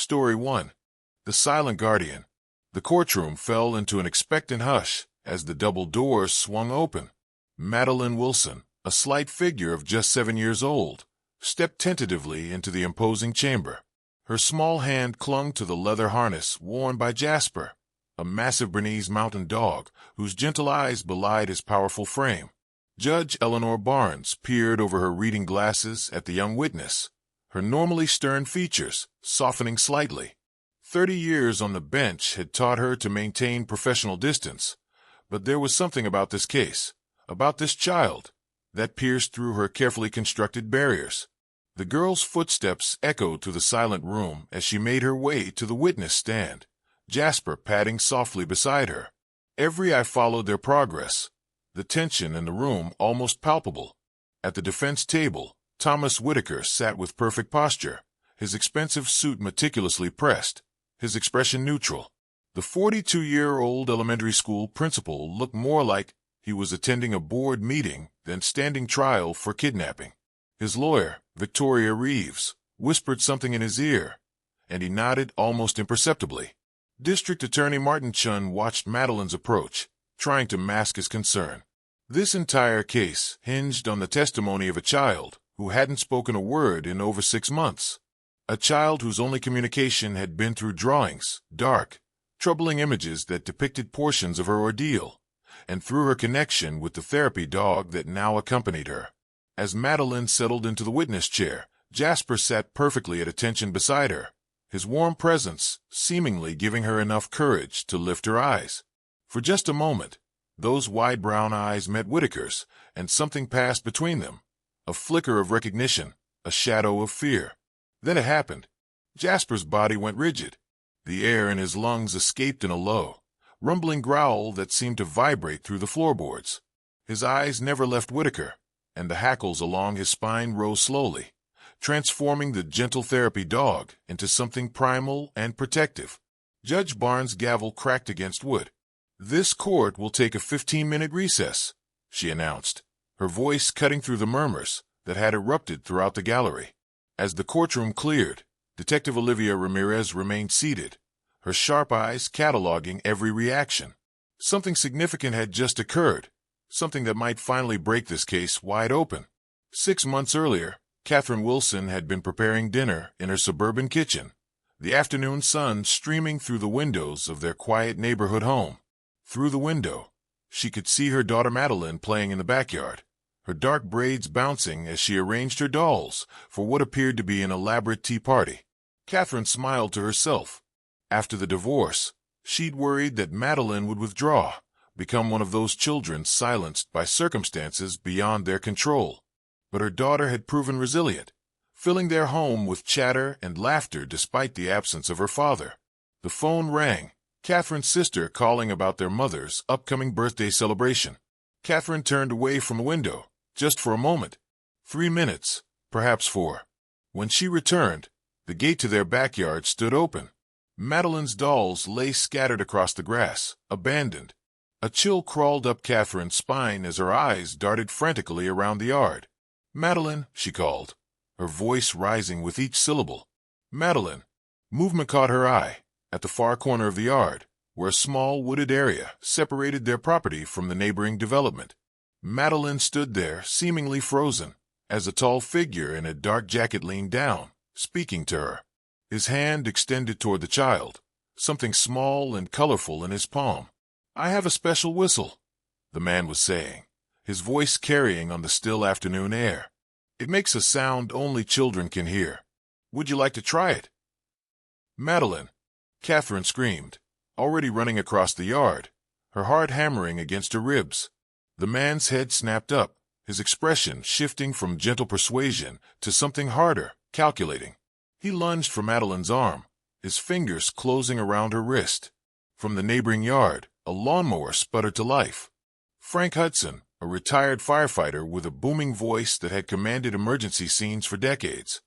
Story 1. The Silent Guardian. The courtroom fell into an expectant hush as the double doors swung open. Madeline Wilson, a slight figure of just 7 years old, stepped tentatively into the imposing chamber. Her small hand clung to the leather harness worn by Jasper, a massive Bernese mountain dog whose gentle eyes belied his powerful frame. Judge Eleanor Barnes peered over her reading glasses at the young witness, her normally stern features softening slightly. 30 years on the bench had taught her to maintain professional distance, but there was something about this case, about this child, that pierced through her carefully constructed barriers. The girl's footsteps echoed through the silent room as she made her way to the witness stand, Jasper padding softly beside her. Every eye followed their progress, the tension in the room almost palpable. At the defense table, Thomas Whitaker sat with perfect posture, his expensive suit meticulously pressed, his expression neutral. The 42-year-old elementary school principal looked more like he was attending a board meeting than standing trial for kidnapping. His lawyer, Victoria Reeves, whispered something in his ear, and he nodded almost imperceptibly. District Attorney Martin Chun watched Madeline's approach, trying to mask his concern. This entire case hinged on the testimony of a child who hadn't spoken a word in over 6 months. A child whose only communication had been through drawings, dark, troubling images that depicted portions of her ordeal, and through her connection with the therapy dog that now accompanied her. As Madeline settled into the witness chair, Jasper sat perfectly at attention beside her, his warm presence seemingly giving her enough courage to lift her eyes. For just a moment, those wide brown eyes met Whitaker's, and something passed between them, a flicker of recognition, a shadow of fear. Then it happened. Jasper's body went rigid. The air in his lungs escaped in a low, rumbling growl that seemed to vibrate through the floorboards. His eyes never left Whitaker, and the hackles along his spine rose slowly, transforming the gentle therapy dog into something primal and protective. Judge Barnes' gavel cracked against wood. "This court will take a 15-minute recess," she announced, her voice cutting through the murmurs that had erupted throughout the gallery. As the courtroom cleared, Detective Olivia Ramirez remained seated, her sharp eyes cataloging every reaction. Something significant had just occurred, something that might finally break this case wide open. 6 months earlier, Catherine Wilson had been preparing dinner in her suburban kitchen, the afternoon sun streaming through the windows of their quiet neighborhood home. Through the window, she could see her daughter Madeline playing in the backyard, her dark braids bouncing as she arranged her dolls for what appeared to be an elaborate tea party. Catherine smiled to herself. After the divorce, she'd worried that Madeline would withdraw, become one of those children silenced by circumstances beyond their control. But her daughter had proven resilient, filling their home with chatter and laughter despite the absence of her father. The phone rang, Catherine's sister calling about their mother's upcoming birthday celebration. Catherine turned away from the window, just for a moment. 3 minutes, perhaps 4. When she returned, the gate to their backyard stood open. Madeline's dolls lay scattered across the grass, abandoned. A chill crawled up Catherine's spine as her eyes darted frantically around the yard. "Madeline," she called, her voice rising with each syllable. "Madeline." Movement caught her eye, at the far corner of the yard, where a small wooded area separated their property from the neighboring development. Madeline stood there, seemingly frozen, as a tall figure in a dark jacket leaned down, speaking to her. His hand extended toward the child, something small and colorful in his palm. "I have a special whistle," the man was saying, his voice carrying on the still afternoon air. "It makes a sound only children can hear. Would you like to try it?" "Madeline!" Catherine screamed, already running across the yard, her heart hammering against her ribs. The man's head snapped up, his expression shifting from gentle persuasion to something harder, calculating. He lunged for Madeline's arm, his fingers closing around her wrist. From the neighboring yard, a lawnmower sputtered to life. Frank Hudson, a retired firefighter with a booming voice that had commanded emergency scenes for decades,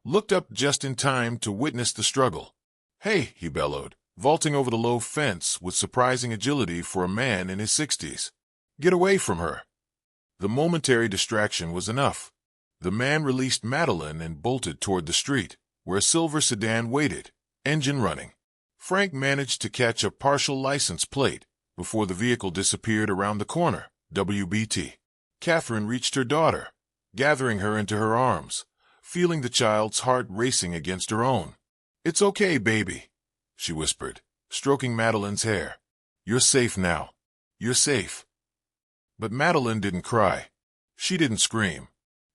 looked up just in time to witness the struggle. "Hey," he bellowed, vaulting over the low fence with surprising agility for a man in his 60s. "Get away from her." The momentary distraction was enough. The man released Madeline and bolted toward the street, where a silver sedan waited, engine running. Frank managed to catch a partial license plate before the vehicle disappeared around the corner. WBT. Catherine reached her daughter, gathering her into her arms, feeling the child's heart racing against her own. "It's okay, baby," she whispered, stroking Madeline's hair. "You're safe now. You're safe." But Madeline didn't cry. She didn't scream.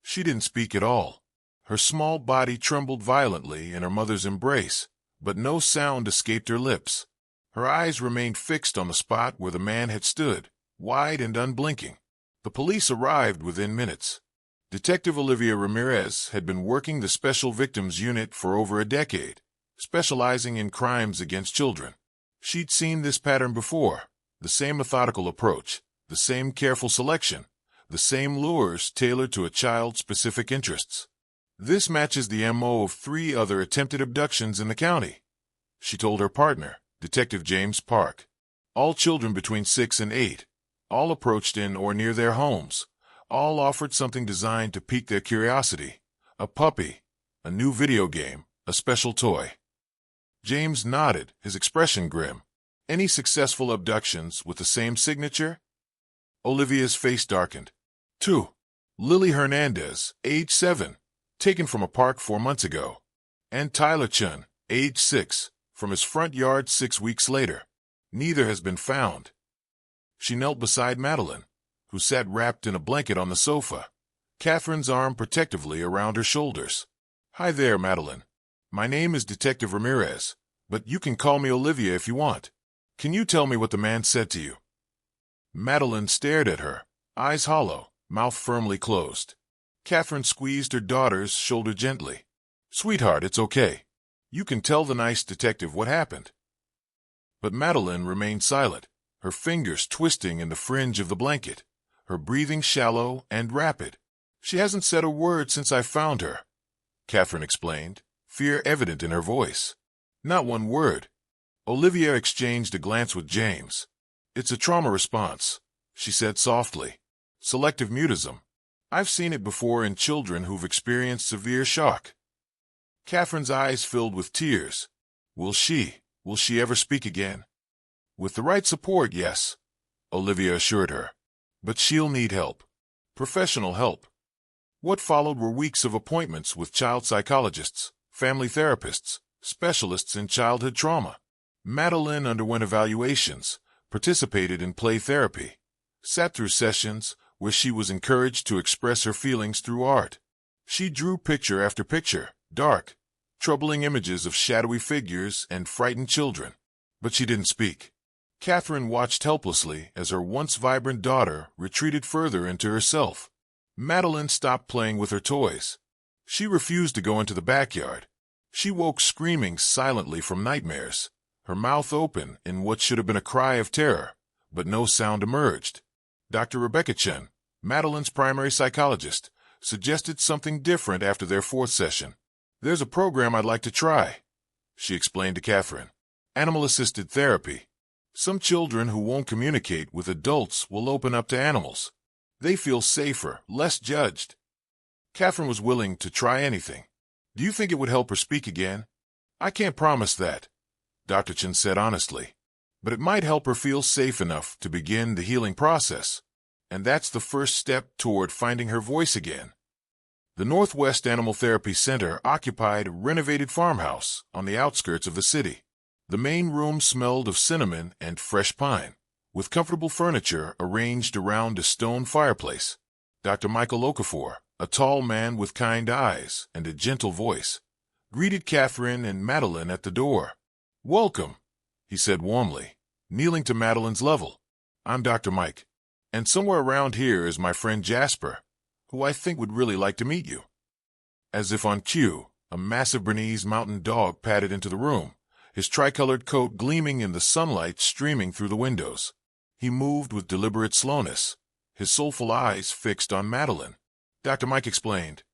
She didn't speak at all. Her small body trembled violently in her mother's embrace, but no sound escaped her lips. Her eyes remained fixed on the spot where the man had stood, wide and unblinking. The police arrived within minutes. Detective Olivia Ramirez had been working the Special Victims Unit for over a decade, specializing in crimes against children. She'd seen this pattern before, the same methodical approach, the same careful selection, the same lures tailored to a child's specific interests. "This matches the MO of 3 other attempted abductions in the county," she told her partner, Detective James Park. "All children between 6 and 8, all approached in or near their homes, all offered something designed to pique their curiosity: a puppy, a new video game, a special toy." James nodded, his expression grim. "Any successful abductions with the same signature?" Olivia's face darkened. 2. Lily Hernandez, age 7, taken from a park 4 months ago. And Tyler Chun, age 6, from his front yard 6 weeks later. Neither has been found. She knelt beside Madeline, who sat wrapped in a blanket on the sofa, Catherine's arm protectively around her shoulders. "Hi there, Madeline. My name is Detective Ramirez, but you can call me Olivia if you want. Can you tell me what the man said to you?" Madeline stared at her, eyes hollow, mouth firmly closed. Catherine squeezed her daughter's shoulder gently. "Sweetheart, it's okay. You can tell the nice detective what happened." But Madeline remained silent, her fingers twisting in the fringe of the blanket, her breathing shallow and rapid. "She hasn't said a word since I found her," Catherine explained, fear evident in her voice. "Not one word." Olivia exchanged a glance with James. "It's a trauma response," she said softly. "Selective mutism. I've seen it before in children who've experienced severe shock." Catherine's eyes filled with tears. Will she ever speak again?" "With the right support, yes," Olivia assured her. "But she'll need help. Professional help." What followed were weeks of appointments with child psychologists, family therapists, specialists in childhood trauma. Madeline underwent evaluations, participated in play therapy, sat through sessions where she was encouraged to express her feelings through art. She drew picture after picture, dark, troubling images of shadowy figures and frightened children. But she didn't speak. Catherine watched helplessly as her once vibrant daughter retreated further into herself. Madeline stopped playing with her toys. She refused to go into the backyard. She woke screaming silently from nightmares, her mouth open in what should have been a cry of terror, but no sound emerged. Dr. Rebecca Chen, Madeline's primary psychologist, suggested something different after their 4th session. "There's a program I'd like to try," she explained to Catherine. "Animal-assisted therapy. Some children who won't communicate with adults will open up to animals. They feel safer, less judged." Catherine was willing to try anything. "Do you think it would help her speak again?" "I can't promise that," Dr. Chen said honestly. "But it might help her feel safe enough to begin the healing process. And that's the first step toward finding her voice again." The Northwest Animal Therapy Center occupied a renovated farmhouse on the outskirts of the city. The main room smelled of cinnamon and fresh pine, with comfortable furniture arranged around a stone fireplace. Dr. Michael Okafor, a tall man with kind eyes and a gentle voice, greeted Catherine and Madeline at the door. "Welcome," he said warmly, kneeling to Madeline's level. "I'm Dr. Mike, and somewhere around here is my friend Jasper, who I think would really like to meet you." As if on cue, a massive Bernese mountain dog padded into the room, his tricolored coat gleaming in the sunlight streaming through the windows. He moved with deliberate slowness, his soulful eyes fixed on Madeline. Dr. Mike explained.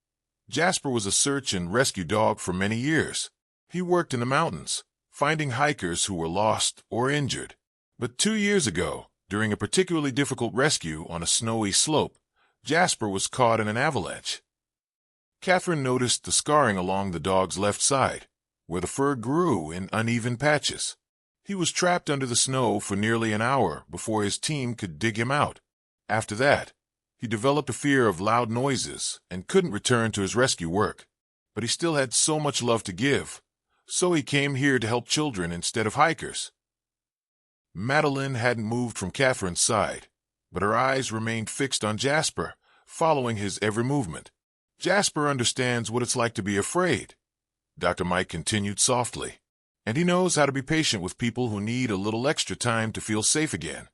Jasper was a search and rescue dog for many years. He worked in the mountains, finding hikers who were lost or injured. But 2 years ago, during a particularly difficult rescue on a snowy slope, Jasper was caught in an avalanche. Catherine noticed the scarring along the dog's left side, where the fur grew in uneven patches. He was trapped under the snow for nearly an hour before his team could dig him out. After that, he developed a fear of loud noises and couldn't return to his rescue work. But he still had so much love to give, so he came here to help children instead of hikers. Madeline hadn't moved from Catherine's side, but her eyes remained fixed on Jasper, following his every movement. Jasper understands what it's like to be afraid, Dr. Mike continued softly, and he knows how to be patient with people who need a little extra time to feel safe again.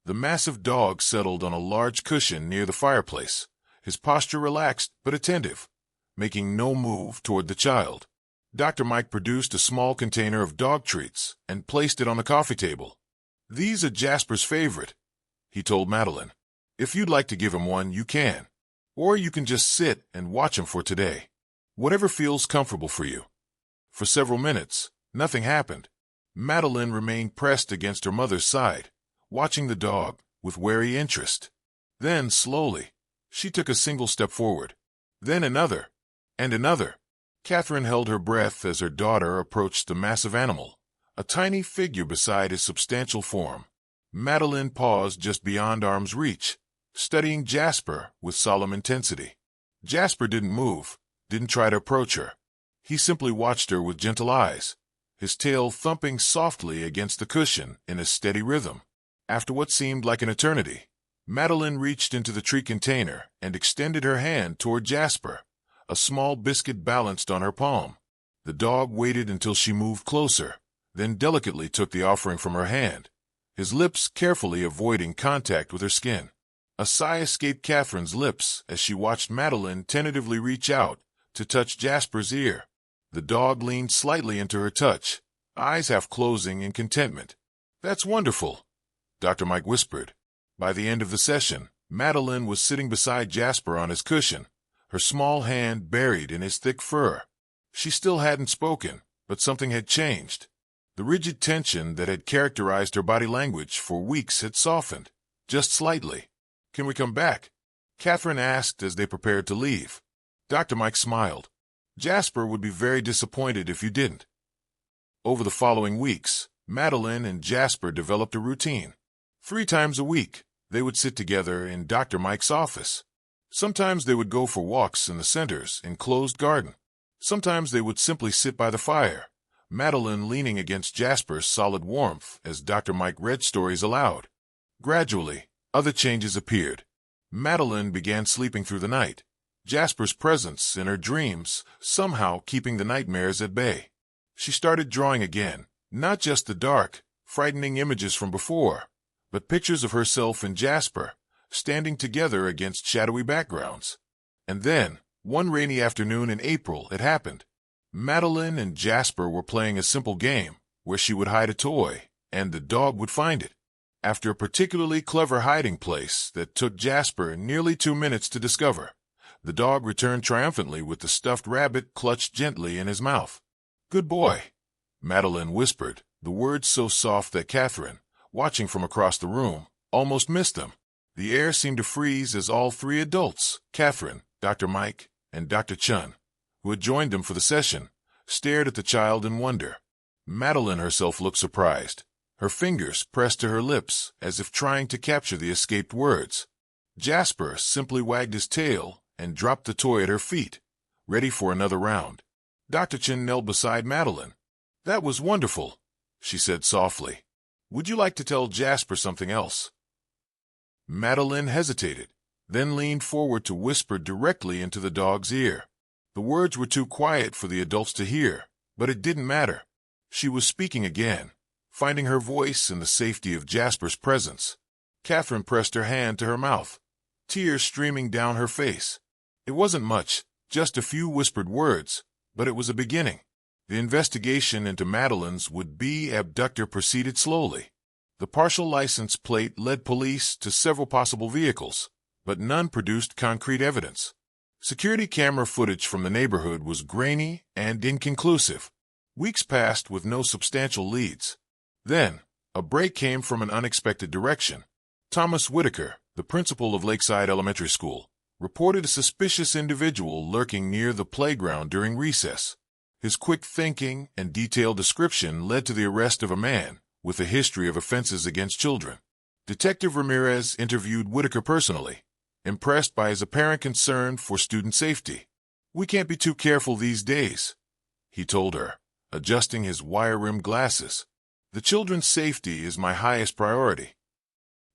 The massive dog settled on a large cushion near the fireplace, his posture relaxed but attentive, making no move toward the child. Dr. Mike produced a small container of dog treats and placed it on the coffee table. "These are Jasper's favorite," he told Madeline. "If you'd like to give him one, you can. Or you can just sit and watch him for today. Whatever feels comfortable for you." For several minutes, nothing happened. Madeline remained pressed against her mother's side, watching the dog with wary interest. Then, slowly, she took a single step forward. Then another, and another. Catherine held her breath as her daughter approached the massive animal, a tiny figure beside his substantial form. Madeline paused just beyond arm's reach, studying Jasper with solemn intensity. Jasper didn't move, didn't try to approach her. He simply watched her with gentle eyes, his tail thumping softly against the cushion in a steady rhythm. After what seemed like an eternity, Madeline reached into the treat container and extended her hand toward Jasper. A small biscuit balanced on her palm. The dog waited until she moved closer, then delicately took the offering from her hand, his lips carefully avoiding contact with her skin. A sigh escaped Catherine's lips as she watched Madeline tentatively reach out to touch Jasper's ear. The dog leaned slightly into her touch, eyes half closing in contentment. "That's wonderful," Dr. Mike whispered. By the end of the session, Madeline was sitting beside Jasper on his cushion, her small hand buried in his thick fur. She still hadn't spoken, but something had changed. The rigid tension that had characterized her body language for weeks had softened, just slightly. "Can we come back?" Catherine asked as they prepared to leave. Dr. Mike smiled. "Jasper would be very disappointed if you didn't." Over the following weeks, Madeline and Jasper developed a routine. 3 times a week, they would sit together in Dr. Mike's office. Sometimes they would go for walks in the center's enclosed garden. Sometimes they would simply sit by the fire, Madeline leaning against Jasper's solid warmth as Dr. Mike read stories aloud. Gradually, other changes appeared. Madeline began sleeping through the night, Jasper's presence in her dreams somehow keeping the nightmares at bay. She started drawing again, not just the dark, frightening images from before, but pictures of herself and Jasper, standing together against shadowy backgrounds. And then, one rainy afternoon in April, it happened. Madeline and Jasper were playing a simple game where she would hide a toy, and the dog would find it. After a particularly clever hiding place that took Jasper nearly 2 minutes to discover, the dog returned triumphantly with the stuffed rabbit clutched gently in his mouth. "Good boy," Madeline whispered, the words so soft that Catherine, watching from across the room, almost missed them. The air seemed to freeze as all 3 adults, Catherine, Dr. Mike, and Dr. Chun, who had joined them for the session, stared at the child in wonder. Madeline herself looked surprised, her fingers pressed to her lips as if trying to capture the escaped words. Jasper simply wagged his tail and dropped the toy at her feet, ready for another round. Dr. Chun knelt beside Madeline. "That was wonderful," she said softly. "Would you like to tell Jasper something else?" Madeline hesitated, then leaned forward to whisper directly into the dog's ear. The words were too quiet for the adults to hear, but it didn't matter. She was speaking again, finding her voice in the safety of Jasper's presence. Catherine pressed her hand to her mouth, tears streaming down her face. It wasn't much, just a few whispered words, but it was a beginning. The investigation into Madeline's would-be abductor proceeded slowly. The partial license plate led police to several possible vehicles, but none produced concrete evidence. Security camera footage from the neighborhood was grainy and inconclusive. Weeks passed with no substantial leads. Then, a break came from an unexpected direction. Thomas Whitaker, the principal of Lakeside Elementary School, reported a suspicious individual lurking near the playground during recess. His quick thinking and detailed description led to the arrest of a man with a history of offenses against children. Detective Ramirez interviewed Whitaker personally, impressed by his apparent concern for student safety. "We can't be too careful these days," he told her, adjusting his wire-rimmed glasses. "The children's safety is my highest priority."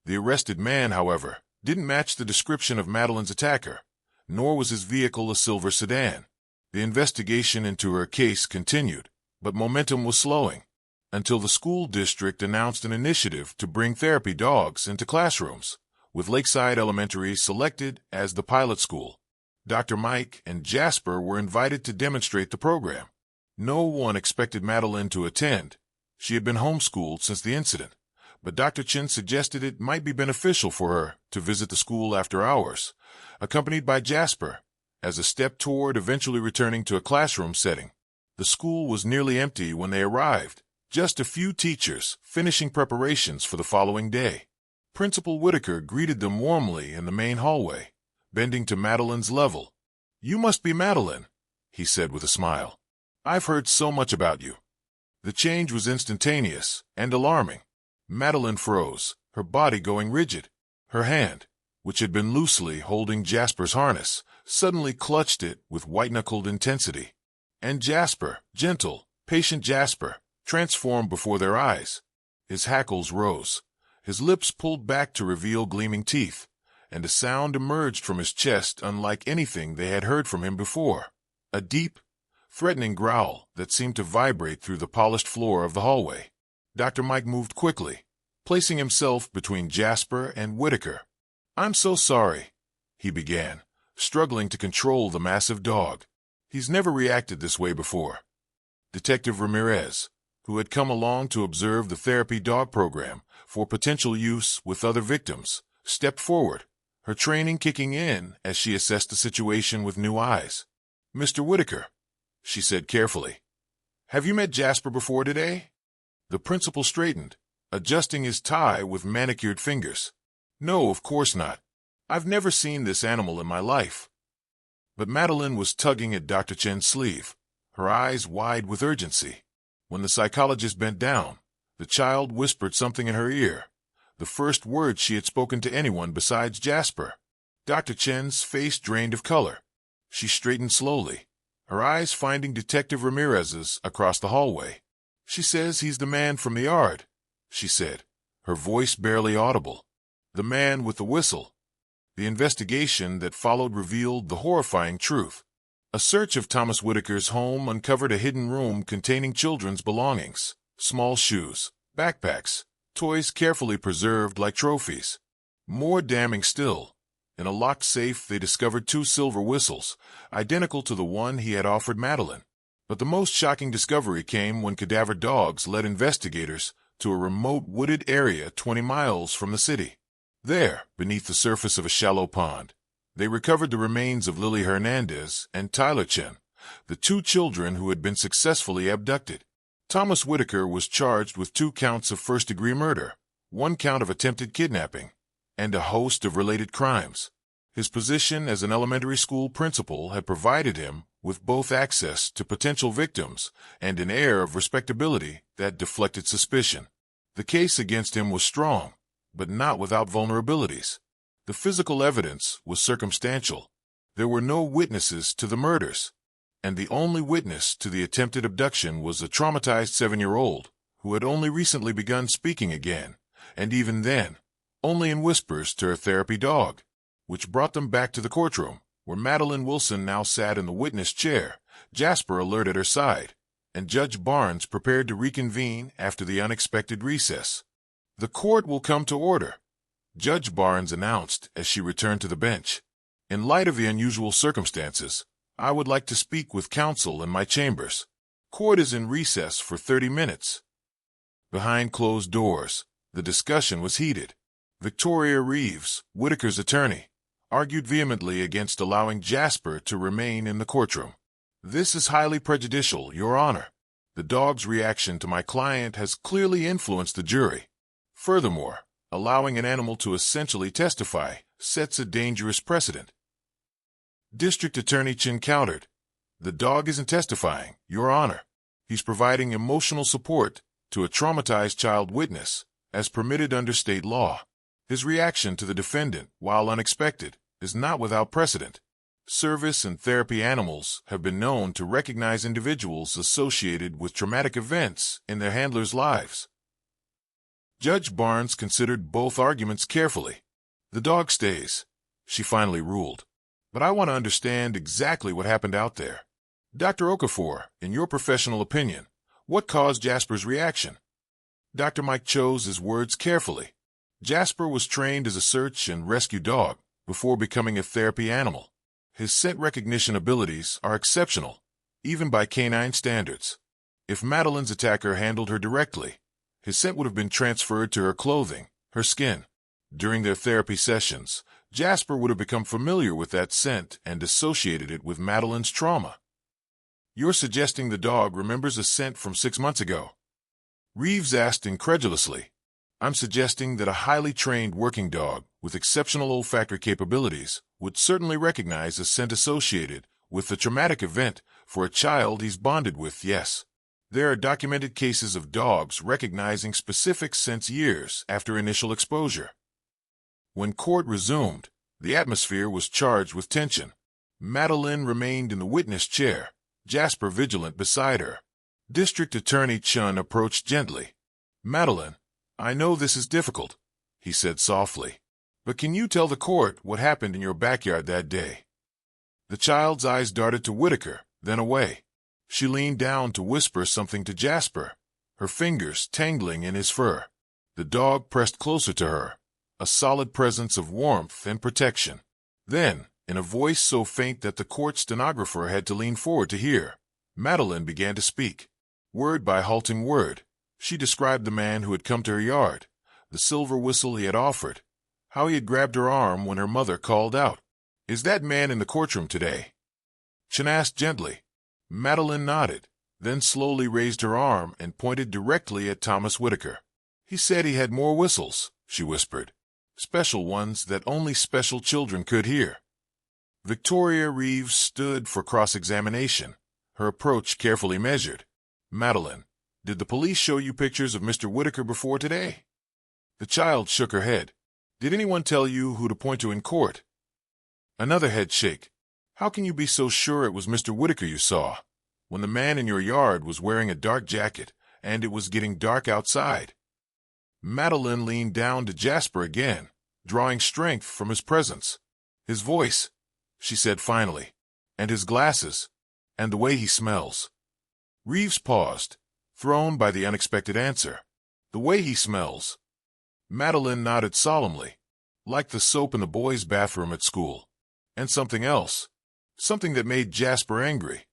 The arrested man, however, didn't match the description of Madeline's attacker, nor was his vehicle a silver sedan. The investigation into her case continued, but momentum was slowing, until the school district announced an initiative to bring therapy dogs into classrooms, with Lakeside Elementary selected as the pilot school. Dr. Mike and Jasper were invited to demonstrate the program. No one expected Madeline to attend. She had been homeschooled since the incident, but Dr. Chen suggested it might be beneficial for her to visit the school after hours, accompanied by Jasper, as a step toward eventually returning to a classroom setting. The school was nearly empty when they arrived, just a few teachers finishing preparations for the following day. Principal Whitaker greeted them warmly in the main hallway, bending to Madeline's level. "You must be Madeline," he said with a smile. "I've heard so much about you." The change was instantaneous and alarming. Madeline froze, her body going rigid. Her hand, which had been loosely holding Jasper's harness, suddenly clutched it with white-knuckled intensity. And Jasper, gentle, patient Jasper, transformed before their eyes. His hackles rose, his lips pulled back to reveal gleaming teeth, and a sound emerged from his chest unlike anything they had heard from him before. A deep, threatening growl that seemed to vibrate through the polished floor of the hallway. Dr. Mike moved quickly, placing himself between Jasper and Whitaker. "I'm so sorry," he began, struggling to control the massive dog. "He's never reacted this way before." Detective Ramirez, who had come along to observe the therapy dog program for potential use with other victims, stepped forward, her training kicking in as she assessed the situation with new eyes. "Mr. Whitaker," she said carefully, "have you met Jasper before today?" The principal straightened, adjusting his tie with manicured fingers. "No, of course not. I've never seen this animal in my life." But Madeline was tugging at Dr. Chen's sleeve, her eyes wide with urgency. When the psychologist bent down, the child whispered something in her ear, the first words she had spoken to anyone besides Jasper. Dr. Chen's face drained of color. She straightened slowly, her eyes finding Detective Ramirez's across the hallway. "She says he's the man from the yard," she said, her voice barely audible. "The man with the whistle." The investigation that followed revealed the horrifying truth. A search of Thomas Whitaker's home uncovered a hidden room containing children's belongings, small shoes, backpacks, toys carefully preserved like trophies. More damning still, in a locked safe they discovered 2 silver whistles, identical to the one he had offered Madeline. But the most shocking discovery came when cadaver dogs led investigators to a remote wooded area 20 miles from the city. There, beneath the surface of a shallow pond, they recovered the remains of Lily Hernandez and Tyler Chen, the 2 children who had been successfully abducted. Thomas Whitaker was charged with 2 counts of first-degree murder, 1 count of attempted kidnapping, and a host of related crimes. His position as an elementary school principal had provided him with both access to potential victims and an air of respectability that deflected suspicion. The case against him was strong, but not without vulnerabilities. The physical evidence was circumstantial. There were no witnesses to the murders, and the only witness to the attempted abduction was a traumatized 7-year-old who had only recently begun speaking again, and even then, only in whispers to her therapy dog, which brought them back to the courtroom, where Madeline Wilson now sat in the witness chair, Jasper alert at her side, and Judge Barnes prepared to reconvene after the unexpected recess. "The court will come to order," Judge Barnes announced as she returned to the bench. "In light of the unusual circumstances, I would like to speak with counsel in my chambers. Court is in recess for 30 minutes. Behind closed doors, the discussion was heated. Victoria Reeves, Whitaker's attorney, argued vehemently against allowing Jasper to remain in the courtroom. "This is highly prejudicial, Your Honor. The dog's reaction to my client has clearly influenced the jury. Furthermore, allowing an animal to essentially testify sets a dangerous precedent." District Attorney Chen countered, The dog isn't testifying, Your Honor. He's providing emotional support to a traumatized child witness, as permitted under state law. His reaction to the defendant, while unexpected, is not without precedent. Service and therapy animals have been known to recognize individuals associated with traumatic events in their handlers' lives. Judge Barnes considered both arguments carefully. The dog stays, she finally ruled. But I want to understand exactly what happened out there. Dr. Okafor, in your professional opinion, what caused Jasper's reaction? Dr. Mike chose his words carefully. Jasper was trained as a search and rescue dog before becoming a therapy animal. His scent recognition abilities are exceptional, even by canine standards. If Madeline's attacker handled her directly, his scent would have been transferred to her clothing, her skin. During their therapy sessions, Jasper would have become familiar with that scent and associated it with Madeline's trauma. You're suggesting the dog remembers a scent from 6 months ago? Reeves asked incredulously. I'm suggesting that a highly trained working dog with exceptional olfactory capabilities would certainly recognize a scent associated with the traumatic event for a child he's bonded with, yes. There are documented cases of dogs recognizing specific scents years after initial exposure. When court resumed, the atmosphere was charged with tension. Madeline remained in the witness chair, Jasper vigilant beside her. District Attorney Chun approached gently. Madeline, I know this is difficult, he said softly, but can you tell the court what happened in your backyard that day? The child's eyes darted to Whitaker, then away. She leaned down to whisper something to Jasper, her fingers tangling in his fur. The dog pressed closer to her, a solid presence of warmth and protection. Then, in a voice so faint that the court stenographer had to lean forward to hear, Madeline began to speak. Word by halting word, she described the man who had come to her yard, the silver whistle he had offered, how he had grabbed her arm when her mother called out. Is that man in the courtroom today? Chun asked gently. Madeline nodded, then slowly raised her arm and pointed directly at Thomas Whitaker. He said he had more whistles, she whispered. Special ones that only special children could hear. Victoria Reeves stood for cross-examination, her approach carefully measured. Madeline, did the police show you pictures of Mr. Whitaker before today? The child shook her head. Did anyone tell you who to point to in court? Another head shake. How can you be so sure it was Mr. Whitaker you saw, when the man in your yard was wearing a dark jacket and it was getting dark outside? Madeline leaned down to Jasper again, drawing strength from his presence. His voice, she said finally, and his glasses, and the way he smells. Reeves paused, thrown by the unexpected answer. The way he smells. Madeline nodded solemnly, like the soap in the boys' bathroom at school. And something else, something that made Jasper angry.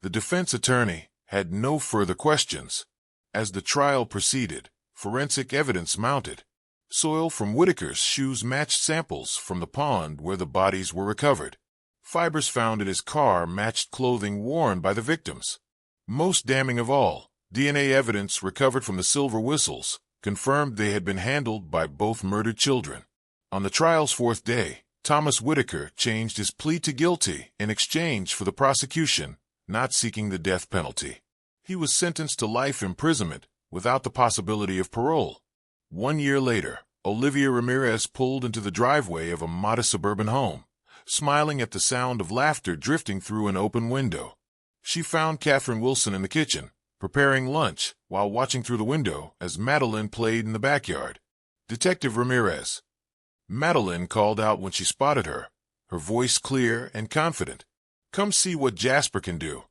The defense attorney had no further questions. As the trial proceeded, forensic evidence mounted. Soil from Whitaker's shoes matched samples from the pond where the bodies were recovered. Fibers found in his car matched clothing worn by the victims. Most damning of all, DNA evidence recovered from the silver whistles confirmed they had been handled by both murdered children. On the trial's fourth day, Thomas Whitaker changed his plea to guilty in exchange for the prosecution not seeking the death penalty. He was sentenced to life imprisonment without the possibility of parole. 1 year later, Olivia Ramirez pulled into the driveway of a modest suburban home, smiling at the sound of laughter drifting through an open window. She found Catherine Wilson in the kitchen, preparing lunch while watching through the window as Madeline played in the backyard. Detective Ramirez. Madeline called out when she spotted her, her voice clear and confident. Come see what Jasper can do.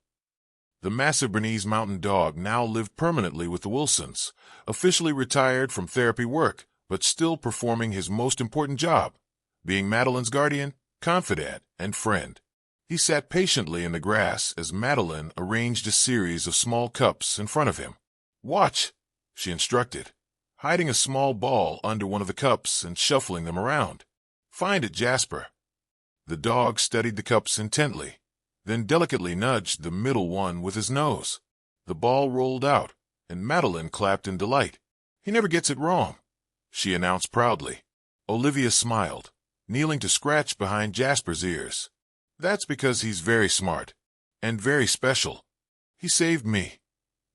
The massive Bernese Mountain Dog now lived permanently with the Wilsons, officially retired from therapy work, but still performing his most important job, being Madeline's guardian, confidant, and friend. He sat patiently in the grass as Madeline arranged a series of small cups in front of him. Watch, she instructed, hiding a small ball under one of the cups and shuffling them around. Find it, Jasper. The dog studied the cups intently, then delicately nudged the middle one with his nose. The ball rolled out, and Madeline clapped in delight. He never gets it wrong, she announced proudly. Olivia smiled, kneeling to scratch behind Jasper's ears. That's because he's very smart. And very special. He saved me,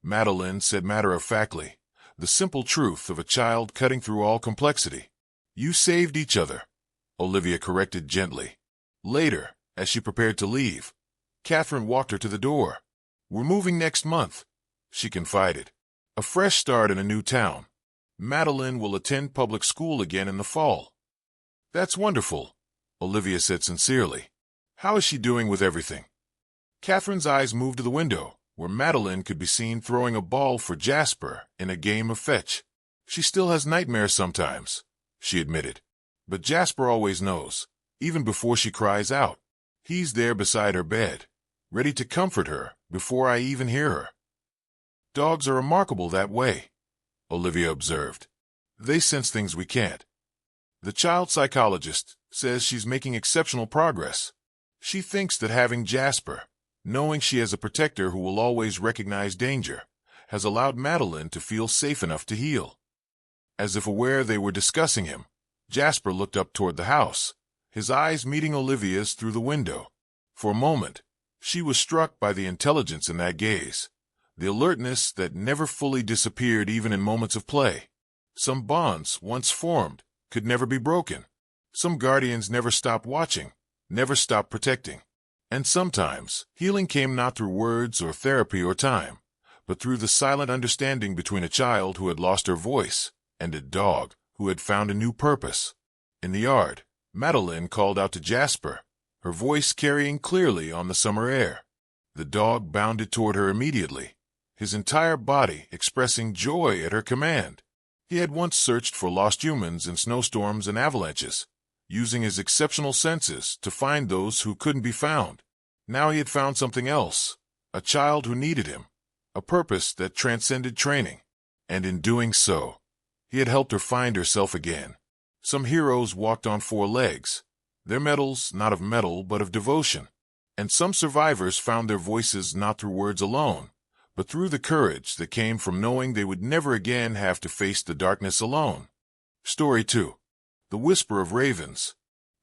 Madeline said matter-of-factly, the simple truth of a child cutting through all complexity. You saved each other, Olivia corrected gently. Later, as she prepared to leave, Catherine walked her to the door. We're moving next month, she confided. A fresh start in a new town. Madeline will attend public school again in the fall. That's wonderful, Olivia said sincerely. How is she doing with everything? Catherine's eyes moved to the window, where Madeline could be seen throwing a ball for Jasper in a game of fetch. She still has nightmares sometimes, she admitted. But Jasper always knows, even before she cries out. He's there beside her bed, ready to comfort her before I even hear her. Dogs are remarkable that way, Olivia observed. They sense things we can't. The child psychologist says she's making exceptional progress. She thinks that having Jasper, knowing she has a protector who will always recognize danger, has allowed Madeline to feel safe enough to heal. As if aware they were discussing him, Jasper looked up toward the house, his eyes meeting Olivia's through the window. For a moment, she was struck by the intelligence in that gaze, the alertness that never fully disappeared even in moments of play. Some bonds, once formed, could never be broken. Some guardians never stopped watching, never stopped protecting. And sometimes, healing came not through words or therapy or time, but through the silent understanding between a child who had lost her voice and a dog who had found a new purpose. In the yard, Madeline called out to Jasper, her voice carrying clearly on the summer air. The dog bounded toward her immediately, his entire body expressing joy at her command. He had once searched for lost humans in snowstorms and avalanches, using his exceptional senses to find those who couldn't be found. Now he had found something else, a child who needed him, a purpose that transcended training. And in doing so, he had helped her find herself again. Some heroes walked on four legs, their medals not of metal but of devotion. And some survivors found their voices not through words alone, but through the courage that came from knowing they would never again have to face the darkness alone. Story 2. The Whisper of Ravens.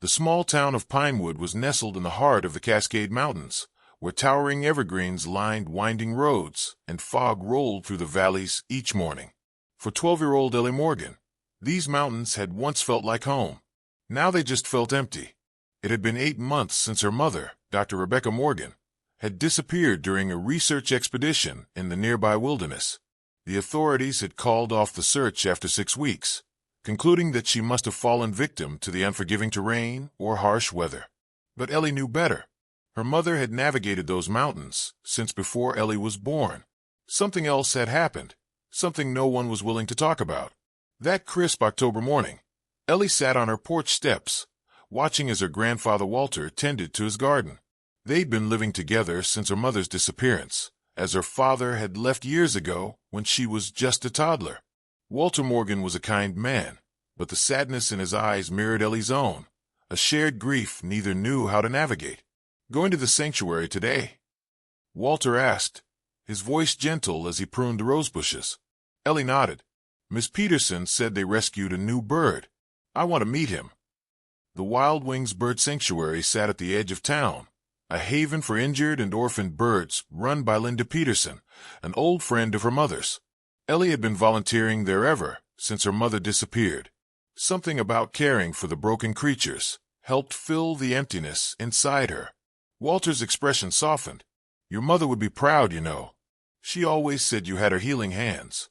The small town of Pinewood was nestled in the heart of the Cascade Mountains, where towering evergreens lined winding roads and fog rolled through the valleys each morning. For 12-year-old Ellie Morgan, these mountains had once felt like home. Now they just felt empty. It had been 8 months since her mother, Dr. Rebecca Morgan, had disappeared during a research expedition in the nearby wilderness. The authorities had called off the search after 6 weeks, concluding that she must have fallen victim to the unforgiving terrain or harsh weather. But Ellie knew better. Her mother had navigated those mountains since before Ellie was born. Something else had happened, something no one was willing to talk about. That crisp October morning, Ellie sat on her porch steps, watching as her grandfather Walter tended to his garden. They'd been living together since her mother's disappearance, as her father had left years ago when she was just a toddler. Walter Morgan was a kind man, but the sadness in his eyes mirrored Ellie's own, a shared grief neither knew how to navigate. "Going to the sanctuary today?" Walter asked, his voice gentle as he pruned the rose bushes. Ellie nodded. "Miss Peterson said they rescued a new bird. I want to meet him." The Wild Wings Bird Sanctuary sat at the edge of town, a haven for injured and orphaned birds run by Linda Peterson, an old friend of her mother's. Ellie had been volunteering there ever since her mother disappeared. Something about caring for the broken creatures helped fill the emptiness inside her. Walter's expression softened. "Your mother would be proud, you know. She always said you had her healing hands."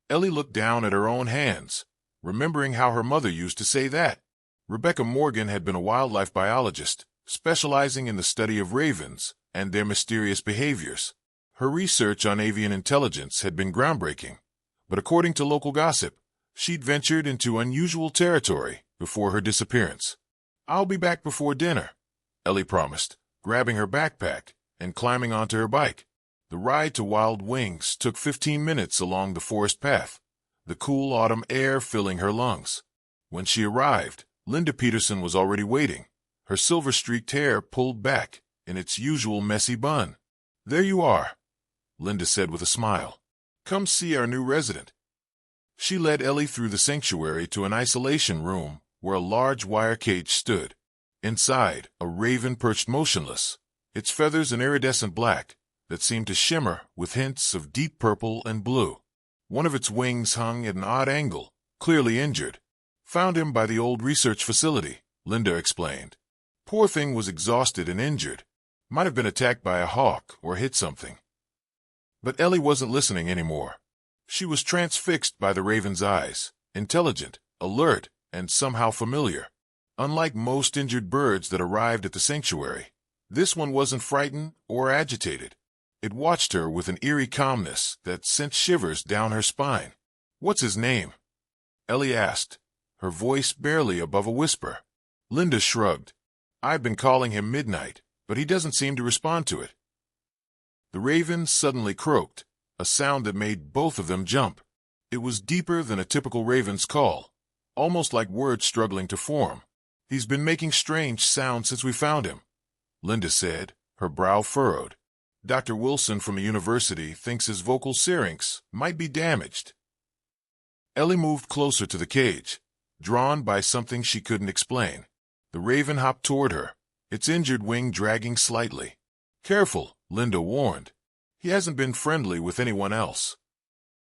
Ellie looked down at her own hands, remembering how her mother used to say that. Rebecca Morgan had been a wildlife biologist, specializing in the study of ravens and their mysterious behaviors. Her research on avian intelligence had been groundbreaking, but according to local gossip, she'd ventured into unusual territory before her disappearance. "I'll be back before dinner," Ellie promised, grabbing her backpack and climbing onto her bike. The ride to Wild Wings took 15 minutes along the forest path, the cool autumn air filling her lungs. When she arrived, Linda Peterson was already waiting, her silver-streaked hair pulled back in its usual messy bun. "There you are," Linda said with a smile. "Come see our new resident." She led Ellie through the sanctuary to an isolation room where a large wire cage stood. Inside, a raven perched motionless, its feathers an iridescent black that seemed to shimmer with hints of deep purple and blue. One of its wings hung at an odd angle, clearly injured. Found him by the old research facility, Linda explained. Poor thing was exhausted and injured. Might have been attacked by a hawk or hit something. But Ellie wasn't listening anymore. She was transfixed by the raven's eyes, intelligent, alert, and somehow familiar. Unlike most injured birds that arrived at the sanctuary, this one wasn't frightened or agitated. It watched her with an eerie calmness that sent shivers down her spine. "What's his name?" Ellie asked, her voice barely above a whisper. Linda shrugged. "I've been calling him Midnight, but he doesn't seem to respond to it." The raven suddenly croaked, a sound that made both of them jump. It was deeper than a typical raven's call, almost like words struggling to form. "He's been making strange sounds since we found him," Linda said, her brow furrowed. "Dr. Wilson from the university thinks his vocal syrinx might be damaged." Ellie moved closer to the cage, drawn by something she couldn't explain. The raven hopped toward her, its injured wing dragging slightly. "Careful," Linda warned. "He hasn't been friendly with anyone else."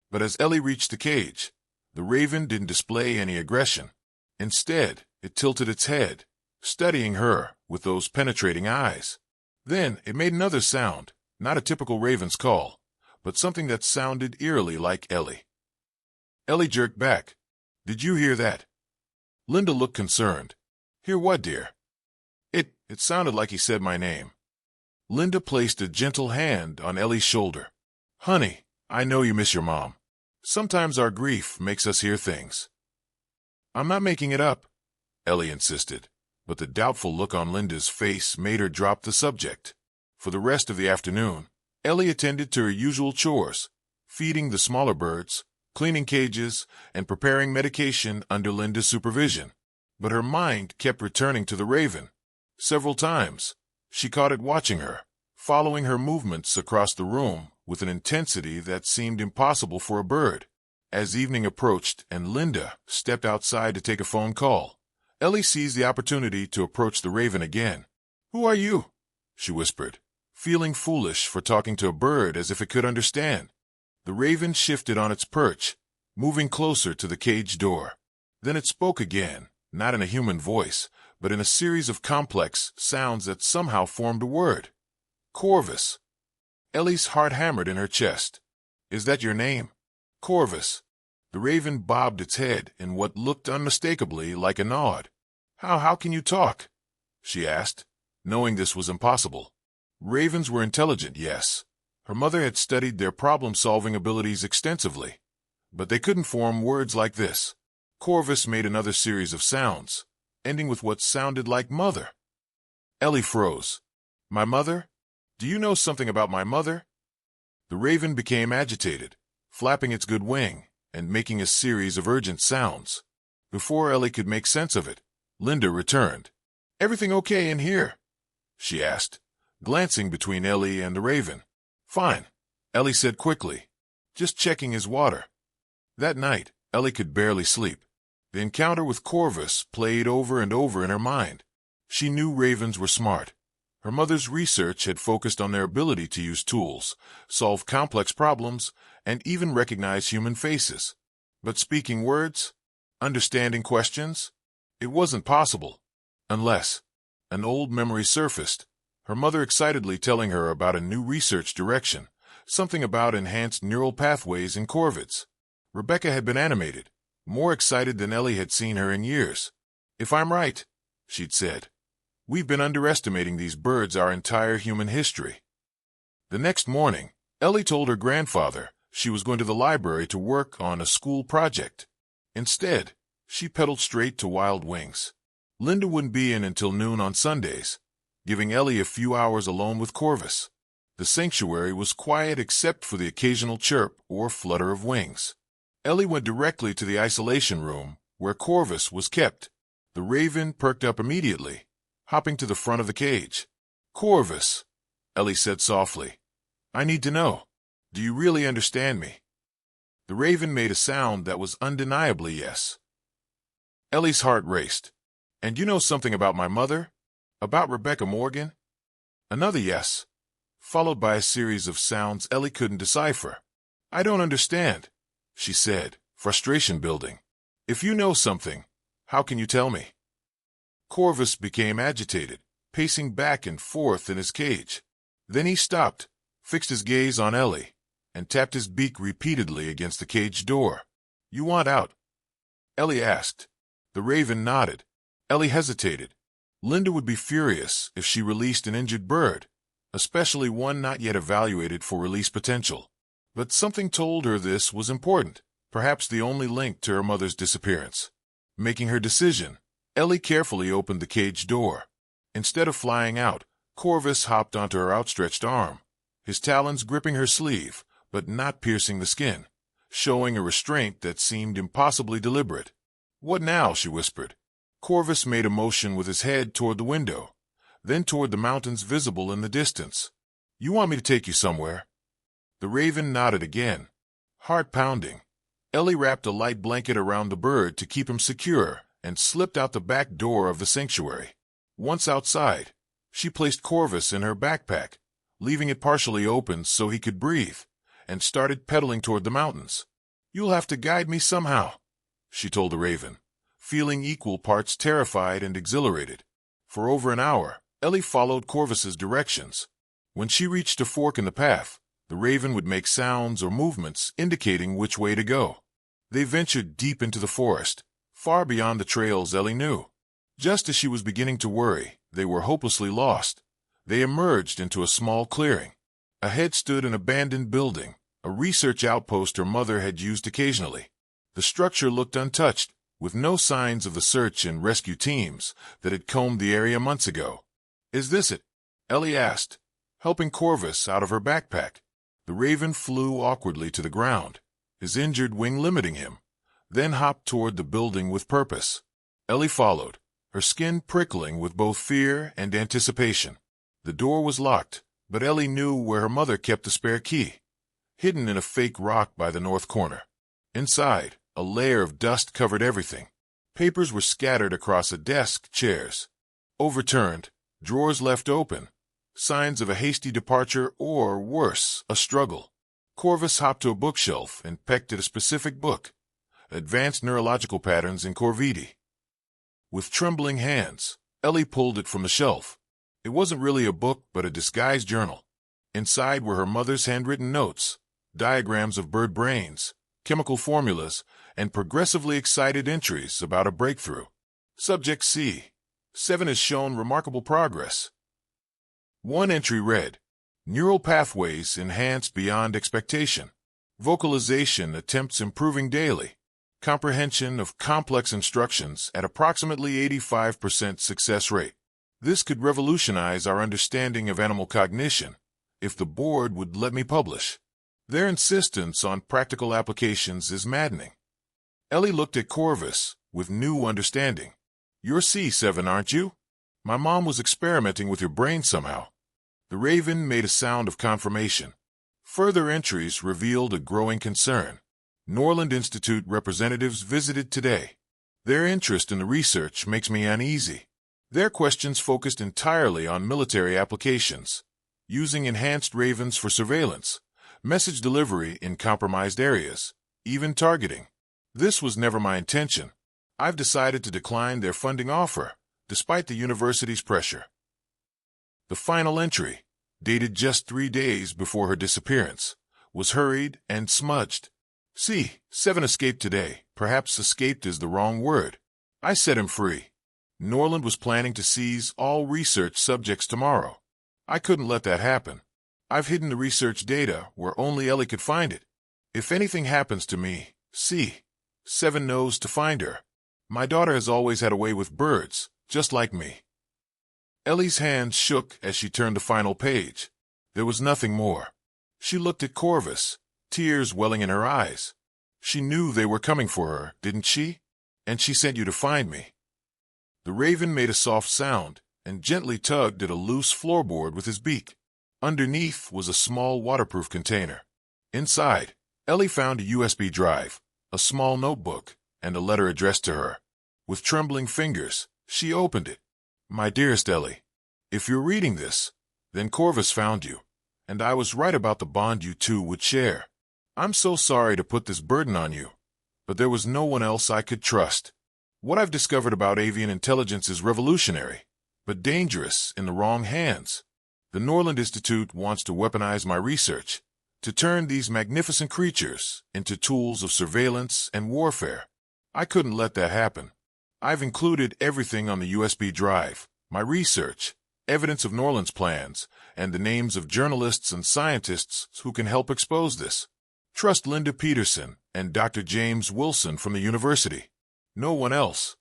But as Ellie reached the cage, the raven didn't display any aggression. Instead, it tilted its head, studying her with those penetrating eyes. Then it made another sound, not a typical raven's call, but something that sounded eerily like Ellie. Ellie jerked back. "Did you hear that?" Linda looked concerned. "Hear what, dear?" It sounded like he said my name." Linda placed a gentle hand on Ellie's shoulder. "Honey, I know you miss your mom. Sometimes our grief makes us hear things." "I'm not making it up," Ellie insisted, but the doubtful look on Linda's face made her drop the subject. For the rest of the afternoon, Ellie attended to her usual chores, feeding the smaller birds, cleaning cages, and preparing medication under Linda's supervision. But her mind kept returning to the raven. Several times, she caught it watching her, following her movements across the room with an intensity that seemed impossible for a bird. As evening approached and Linda stepped outside to take a phone call, Ellie seized the opportunity to approach the raven again. "Who are you?" she whispered, feeling foolish for talking to a bird as if it could understand. The raven shifted on its perch, moving closer to the cage door. Then it spoke again, not in a human voice, but in a series of complex sounds that somehow formed a word. "Corvus." Ellie's heart hammered in her chest. "Is that your name?" "Corvus." The raven bobbed its head in what looked unmistakably like a nod. How can you talk?" she asked, knowing this was impossible. Ravens were intelligent, yes. Her mother had studied their problem-solving abilities extensively, but they couldn't form words like this. Corvus made another series of sounds, ending with what sounded like mother. Ellie froze. "My mother? Do you know something about my mother?" The raven became agitated, flapping its good wing and making a series of urgent sounds. Before Ellie could make sense of it, Linda returned. "Everything okay in here?" she asked, glancing between Ellie and the raven. "Fine," Ellie said quickly, just checking his water. That night, Ellie could barely sleep. The encounter with Corvus played over and over in her mind. She knew ravens were smart. Her mother's research had focused on their ability to use tools, solve complex problems, and even recognize human faces. But speaking words, understanding questions, it wasn't possible. Unless an old memory surfaced, her mother excitedly telling her about a new research direction, something about enhanced neural pathways in corvids. Rebecca had been animated, more excited than Ellie had seen her in years. "If I'm right," she'd said, "we've been underestimating these birds our entire human history." The next morning, Ellie told her grandfather she was going to the library to work on a school project. Instead, she pedaled straight to Wild Wings. Linda wouldn't be in until noon on Sundays, giving Ellie a few hours alone with Corvus. The sanctuary was quiet except for the occasional chirp or flutter of wings. Ellie went directly to the isolation room where Corvus was kept. The raven perked up immediately, hopping to the front of the cage. "Corvus," Ellie said softly, "I need to know. Do you really understand me?" The raven made a sound that was undeniably yes. Ellie's heart raced. "And you know something about my mother? About Rebecca Morgan?" Another yes, followed by a series of sounds Ellie couldn't decipher. I don't understand, she said, frustration building. If you know something, how can you tell me? Corvus became agitated, pacing back and forth in his cage. Then he stopped, fixed his gaze on Ellie, and tapped his beak repeatedly against the cage door. You want out? Ellie asked. The raven nodded. Ellie hesitated. Linda would be furious if she released an injured bird, especially one not yet evaluated for release potential. But something told her this was important, perhaps the only link to her mother's disappearance. Making her decision, Ellie carefully opened the cage door. Instead of flying out, Corvus hopped onto her outstretched arm, his talons gripping her sleeve, but not piercing the skin, showing a restraint that seemed impossibly deliberate. What now? She whispered. Corvus made a motion with his head toward the window, then toward the mountains visible in the distance. You want me to take you somewhere? The raven nodded again. Heart pounding. Ellie wrapped a light blanket around the bird to keep him secure and slipped out the back door of the sanctuary. Once outside, she placed Corvus in her backpack, leaving it partially open so he could breathe, and started pedaling toward the mountains. You'll have to guide me somehow, she told the raven, feeling equal parts terrified and exhilarated. For over an hour, Ellie followed Corvus's directions. When she reached a fork in the path, the raven would make sounds or movements indicating which way to go. They ventured deep into the forest, far beyond the trails Ellie knew. Just as she was beginning to worry they were hopelessly lost, they emerged into a small clearing. Ahead stood an abandoned building, a research outpost her mother had used occasionally. The structure looked untouched, with no signs of the search and rescue teams that had combed the area months ago. Is this it? Ellie asked, helping Corvus out of her backpack. The raven flew awkwardly to the ground, his injured wing limiting him, then hopped toward the building with purpose. Ellie followed, her skin prickling with both fear and anticipation. The door was locked, but Ellie knew where her mother kept the spare key, hidden in a fake rock by the north corner. Inside, a layer of dust covered everything. Papers were scattered across a desk, chairs overturned, drawers left open, signs of a hasty departure or, worse, a struggle. Corvus hopped to a bookshelf and pecked at a specific book, Advanced Neurological Patterns in Corvidi. With trembling hands, Ellie pulled it from the shelf. It wasn't really a book, but a disguised journal. Inside were her mother's handwritten notes, diagrams of bird brains, chemical formulas, and progressively excited entries about a breakthrough. Subject C. 7 has shown remarkable progress. One entry read, Neural pathways enhanced beyond expectation. Vocalization attempts improving daily. Comprehension of complex instructions at approximately 85% success rate. This could revolutionize our understanding of animal cognition, if the board would let me publish. Their insistence on practical applications is maddening. Ellie looked at Corvus with new understanding. You're C7, aren't you? My mom was experimenting with your brain somehow. The raven made a sound of confirmation. Further entries revealed a growing concern. Norland Institute representatives visited today. Their interest in the research makes me uneasy. Their questions focused entirely on military applications, using enhanced ravens for surveillance, message delivery in compromised areas, even targeting. This was never my intention. I've decided to decline their funding offer, despite the university's pressure. The final entry, dated just 3 days before her disappearance, was hurried and smudged. C7 escaped today. Perhaps escaped is the wrong word. I set him free. Norland was planning to seize all research subjects tomorrow. I couldn't let that happen. I've hidden the research data where only Ellie could find it. If anything happens to me, C7 knows to find her. My daughter has always had a way with birds, just like me. Ellie's hands shook as she turned the final page. There was nothing more. She looked at Corvus, tears welling in her eyes. She knew they were coming for her, didn't she? And she sent you to find me. The raven made a soft sound and gently tugged at a loose floorboard with his beak. Underneath was a small waterproof container. Inside, Ellie found a USB drive, a small notebook, and a letter addressed to her. With trembling fingers, she opened it. My dearest Ellie, if you're reading this, Then Corvus found you, and I was right about the bond you two would share. I'm so sorry to put this burden on you, but there was no one else I could trust. What I've discovered about avian intelligence is revolutionary, but dangerous in the wrong hands. The Norland Institute wants to weaponize my research, to turn these magnificent creatures into tools of surveillance and warfare. I couldn't let that happen. I've included everything on the USB drive, my research, evidence of Norland's plans, and the names of journalists and scientists who can help expose this. Trust Linda Peterson and Dr. James Wilson from the university. No one else.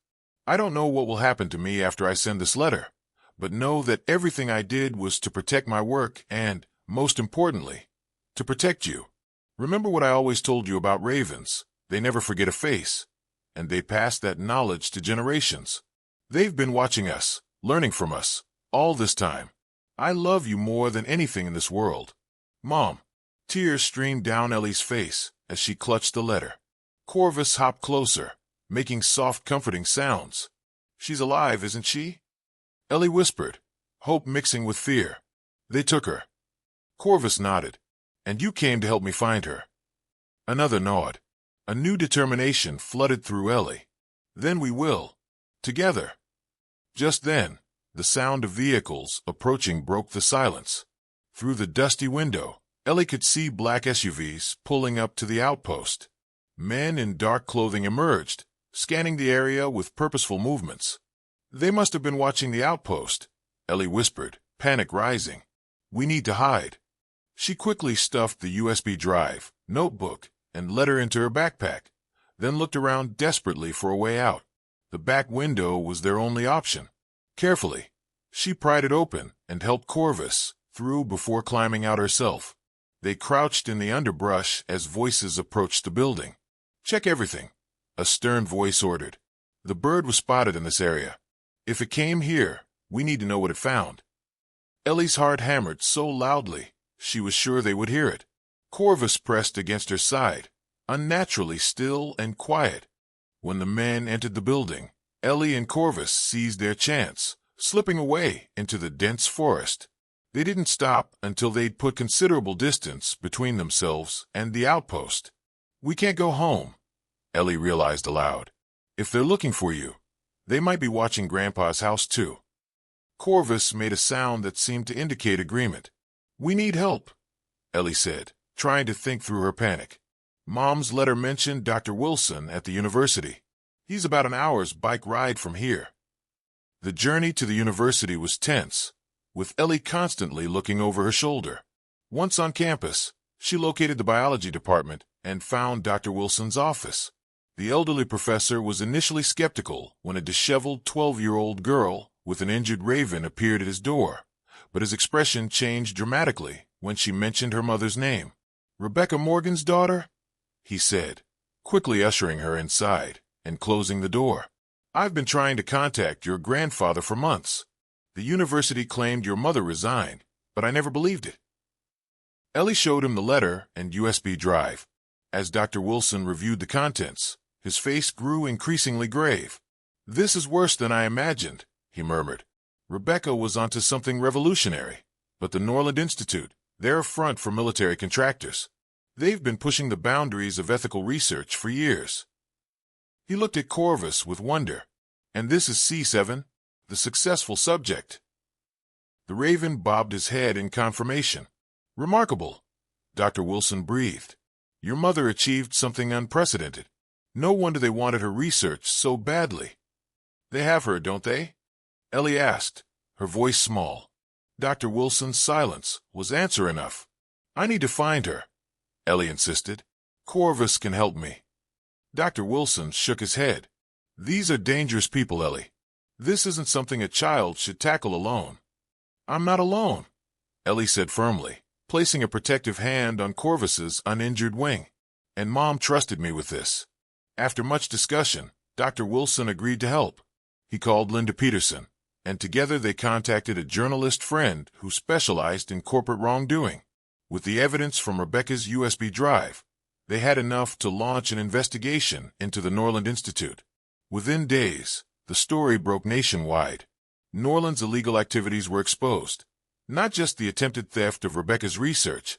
I don't know what will happen to me after I send this letter, but know that everything I did was to protect my work and, most importantly, to protect you. Remember what I always told you about ravens. They never forget a face, and they pass that knowledge to generations. They've been watching us, learning from us, all this time. I love you more than anything in this world. Mom. Tears streamed down Ellie's face as she clutched the letter. Corvus hopped closer, making soft, comforting sounds. She's alive, isn't she? Ellie whispered, hope mixing with fear. They took her. Corvus nodded. And you came to help me find her. Another nod. A new determination flooded through Ellie. Then we will. Together. Just then, the sound of vehicles approaching broke the silence. Through the dusty window, Ellie could see black SUVs pulling up to the outpost. Men in dark clothing emerged, scanning the area with purposeful movements. They must have been watching the outpost, Ellie whispered, panic rising. We need to hide. She quickly stuffed the USB drive, notebook, and letter into her backpack, then looked around desperately for a way out. The back window was their only option. Carefully, she pried it open and helped Corvus through before climbing out herself. They crouched in the underbrush as voices approached the building. Check everything, a stern voice ordered. The bird was spotted in this area. If it came here, we need to know what it found. Ellie's heart hammered so loudly, she was sure they would hear it. Corvus pressed against her side, unnaturally still and quiet. When the men entered the building, Ellie and Corvus seized their chance, slipping away into the dense forest. They didn't stop until they'd put considerable distance between themselves and the outpost. We can't go home, Ellie realized aloud. If they're looking for you, they might be watching Grandpa's house too. Corvus made a sound that seemed to indicate agreement. We need help, Ellie said, trying to think through her panic. Mom's letter mentioned Dr. Wilson at the university. He's about an hour's bike ride from here. The journey to the university was tense, with Ellie constantly looking over her shoulder. Once on campus, she located the biology department and found Dr. Wilson's office. The elderly professor was initially skeptical when a disheveled 12-year-old girl with an injured raven appeared at his door, but his expression changed dramatically when she mentioned her mother's name. Rebecca Morgan's daughter? He said, quickly ushering her inside and closing the door. I've been trying to contact your grandfather for months. The university claimed your mother resigned, but I never believed it. Ellie showed him the letter and USB drive. As Dr. Wilson reviewed the contents, his face grew increasingly grave. This is worse than I imagined, he murmured. Rebecca was onto something revolutionary, but the Norland Institute, they're a front for military contractors. They've been pushing the boundaries of ethical research for years. He looked at Corvus with wonder. And this is C7? The successful subject. The raven bobbed his head in confirmation. Remarkable, Dr. Wilson breathed. Your mother achieved something unprecedented. No wonder they wanted her research so badly. They have her, don't they? Ellie asked, her voice small. Dr. Wilson's silence was answer enough. I need to find her, Ellie insisted. Corvus can help me. Dr. Wilson shook his head. These are dangerous people, Ellie. This isn't something a child should tackle alone. I'm not alone, Ellie said firmly, placing a protective hand on Corvus's uninjured wing. And Mom trusted me with this. After much discussion, Dr. Wilson agreed to help. He called Linda Peterson, and together they contacted a journalist friend who specialized in corporate wrongdoing. With the evidence from Rebecca's USB drive, they had enough to launch an investigation into the Norland Institute. Within days, the story broke nationwide. Norland's illegal activities were exposed, Not just the attempted theft of Rebecca's research,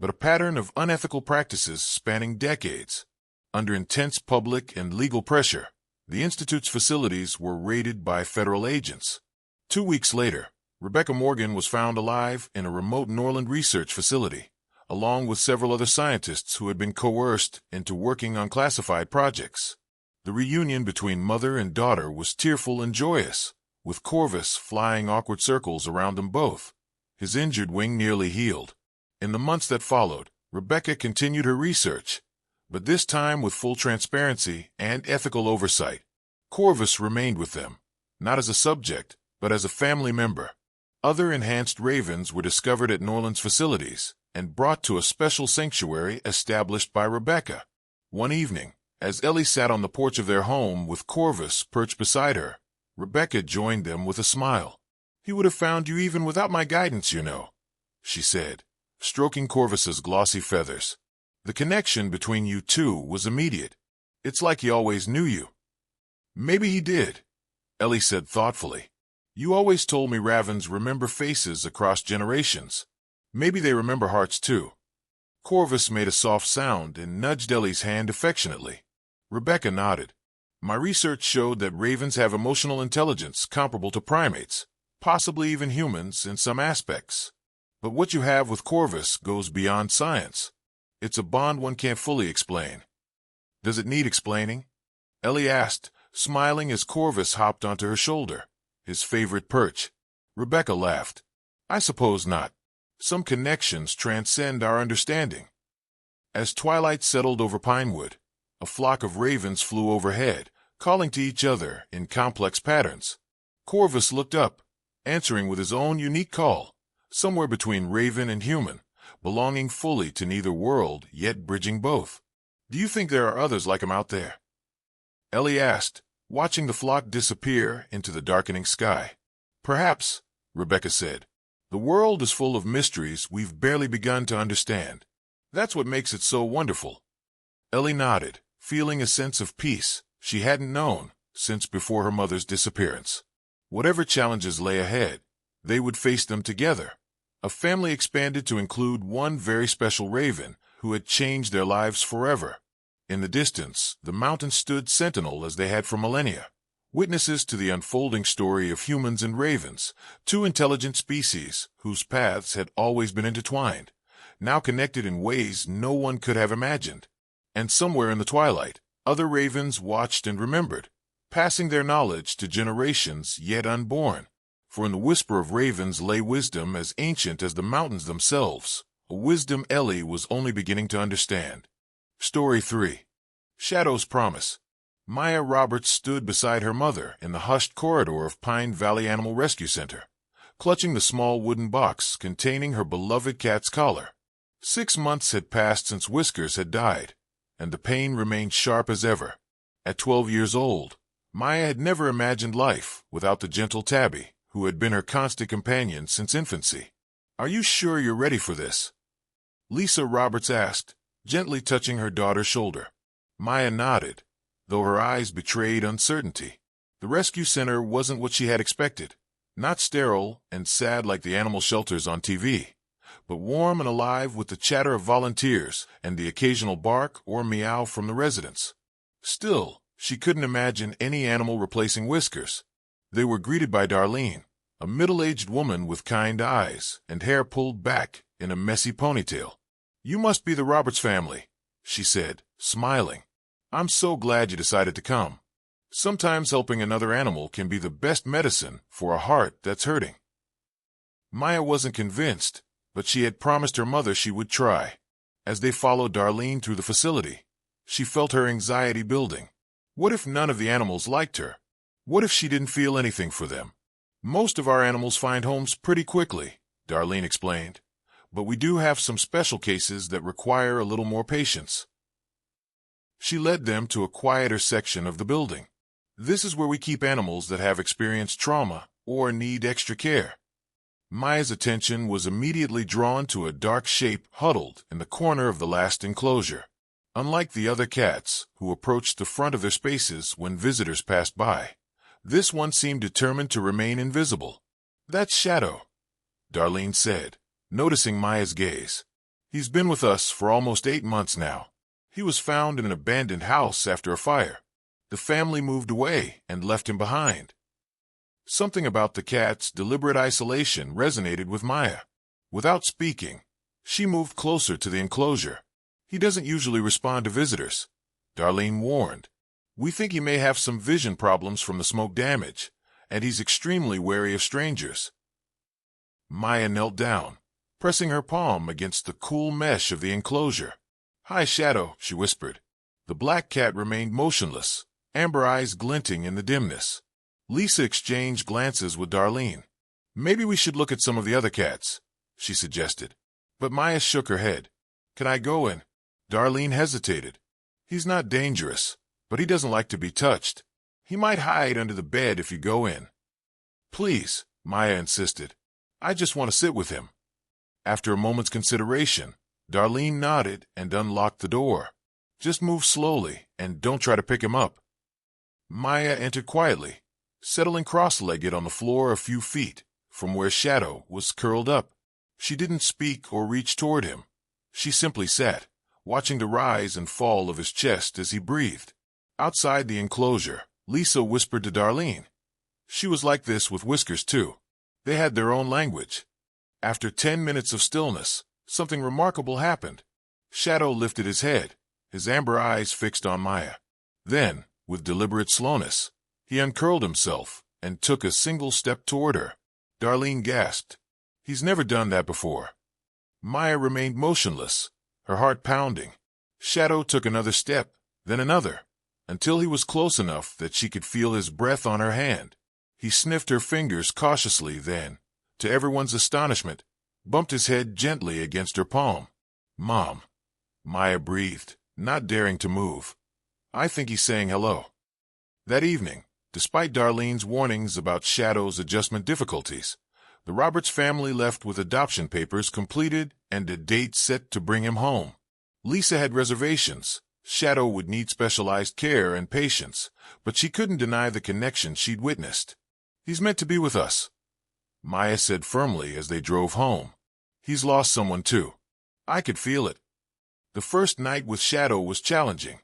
but a pattern of unethical practices spanning decades. Under intense public and legal pressure, the Institute's facilities were raided by federal agents. 2 weeks later, Rebecca Morgan was found alive in a remote Norland research facility, along with several other scientists who had been coerced into working on classified projects. The reunion between mother and daughter was tearful and joyous, with Corvus flying awkward circles around them both, his injured wing nearly healed. In the months that followed, Rebecca continued her research, but this time with full transparency and ethical oversight. Corvus remained with them, not as a subject, but as a family member. Other enhanced ravens were discovered at Norland's facilities and brought to a special sanctuary established by Rebecca. One evening, as Ellie sat on the porch of their home with Corvus perched beside her, Rebecca joined them with a smile. "He would have found you even without my guidance, you know," she said, stroking Corvus's glossy feathers. "The connection between you two was immediate. It's like he always knew you." "Maybe he did," Ellie said thoughtfully. "You always told me ravens remember faces across generations. Maybe they remember hearts too." Corvus made a soft sound and nudged Ellie's hand affectionately. Rebecca nodded. "My research showed that ravens have emotional intelligence comparable to primates, possibly even humans in some aspects. But what you have with Corvus goes beyond science. It's a bond one can't fully explain." "Does it need explaining?" Ellie asked, smiling as Corvus hopped onto her shoulder, his favorite perch. Rebecca laughed. "I suppose not. Some connections transcend our understanding." As twilight settled over Pinewood, a flock of ravens flew overhead, calling to each other in complex patterns. Corvus looked up, answering with his own unique call, somewhere between raven and human, belonging fully to neither world, yet bridging both. "Do you think there are others like him out there?" Ellie asked, watching the flock disappear into the darkening sky. "Perhaps," Rebecca said. "The world is full of mysteries we've barely begun to understand. That's what makes it so wonderful." Ellie nodded, feeling a sense of peace she hadn't known since before her mother's disappearance. Whatever challenges lay ahead, they would face them together. A family expanded to include one very special raven who had changed their lives forever. In the distance, the mountains stood sentinel as they had for millennia, witnesses to the unfolding story of humans and ravens, two intelligent species whose paths had always been intertwined, now connected in ways no one could have imagined. And somewhere in the twilight, other ravens watched and remembered, passing their knowledge to generations yet unborn. For in the whisper of ravens lay wisdom as ancient as the mountains themselves, a wisdom Ellie was only beginning to understand. Story 3. Shadow's Promise. Maya Roberts stood beside her mother in the hushed corridor of Pine Valley Animal Rescue Center, clutching the small wooden box containing her beloved cat's collar. 6 months had passed since Whiskers had died, and the pain remained sharp as ever. At 12 years old, Maya had never imagined life without the gentle Tabby, who had been her constant companion since infancy. "Are you sure you're ready for this?" Lisa Roberts asked, gently touching her daughter's shoulder. Maya nodded, though her eyes betrayed uncertainty. The rescue center wasn't what she had expected, not sterile and sad like the animal shelters on TV, but warm and alive with the chatter of volunteers and the occasional bark or meow from the residents. Still, she couldn't imagine any animal replacing Whiskers. They were greeted by Darlene, a middle-aged woman with kind eyes and hair pulled back in a messy ponytail. "You must be the Roberts family," she said, smiling. "I'm so glad you decided to come. Sometimes helping another animal can be the best medicine for a heart that's hurting." Maya wasn't convinced, but she had promised her mother she would try. As they followed Darlene through the facility, she felt her anxiety building. What if none of the animals liked her? What if she didn't feel anything for them? "Most of our animals find homes pretty quickly," Darlene explained, "but we do have some special cases that require a little more patience." She led them to a quieter section of the building. "This is where we keep animals that have experienced trauma or need extra care." Maya's attention was immediately drawn to a dark shape huddled in the corner of the last enclosure. Unlike the other cats, who approached the front of their spaces when visitors passed by, this one seemed determined to remain invisible. "That's Shadow," Darlene said, noticing Maya's gaze. He's been with us for almost 8 months now. He was found in an abandoned house after a fire. The family moved away and left him behind. Something about the cat's deliberate isolation resonated with Maya. Without speaking, she moved closer to the enclosure. He doesn't usually respond to visitors, Darlene warned. We think he may have some vision problems from the smoke damage, and he's extremely wary of strangers. Maya knelt down, pressing her palm against the cool mesh of the enclosure. Hi, Shadow, she whispered. The black cat remained motionless, amber eyes glinting in the dimness. Lisa exchanged glances with Darlene. Maybe we should look at some of the other cats, she suggested. But Maya shook her head. Can I go in? Darlene hesitated. He's not dangerous, but he doesn't like to be touched. He might hide under the bed if you go in. Please, Maya insisted. I just want to sit with him. After a moment's consideration, Darlene nodded and unlocked the door. Just move slowly and don't try to pick him up. Maya entered quietly, settling cross-legged on the floor a few feet from where Shadow was curled up. She didn't speak or reach toward him. She simply sat, watching the rise and fall of his chest as he breathed. Outside the enclosure, Lisa whispered to Darlene. She was like this with Whiskers, too. They had their own language. After 10 minutes of stillness, something remarkable happened. Shadow lifted his head, his amber eyes fixed on Maya. Then, with deliberate slowness, he uncurled himself and took a single step toward her. Darlene gasped. He's never done that before. Maya remained motionless, her heart pounding. Shadow took another step, then another, until he was close enough that she could feel his breath on her hand. He sniffed her fingers cautiously, then, to everyone's astonishment, bumped his head gently against her palm. Mom, Maya breathed, not daring to move. I think he's saying hello. That evening, despite Darlene's warnings about Shadow's adjustment difficulties, the Roberts family left with adoption papers completed and a date set to bring him home. Lisa had reservations. Shadow would need specialized care and patience, but she couldn't deny the connection she'd witnessed. He's meant to be with us, Maya said firmly as they drove home. He's lost someone too. I could feel it. The first night with Shadow was challenging.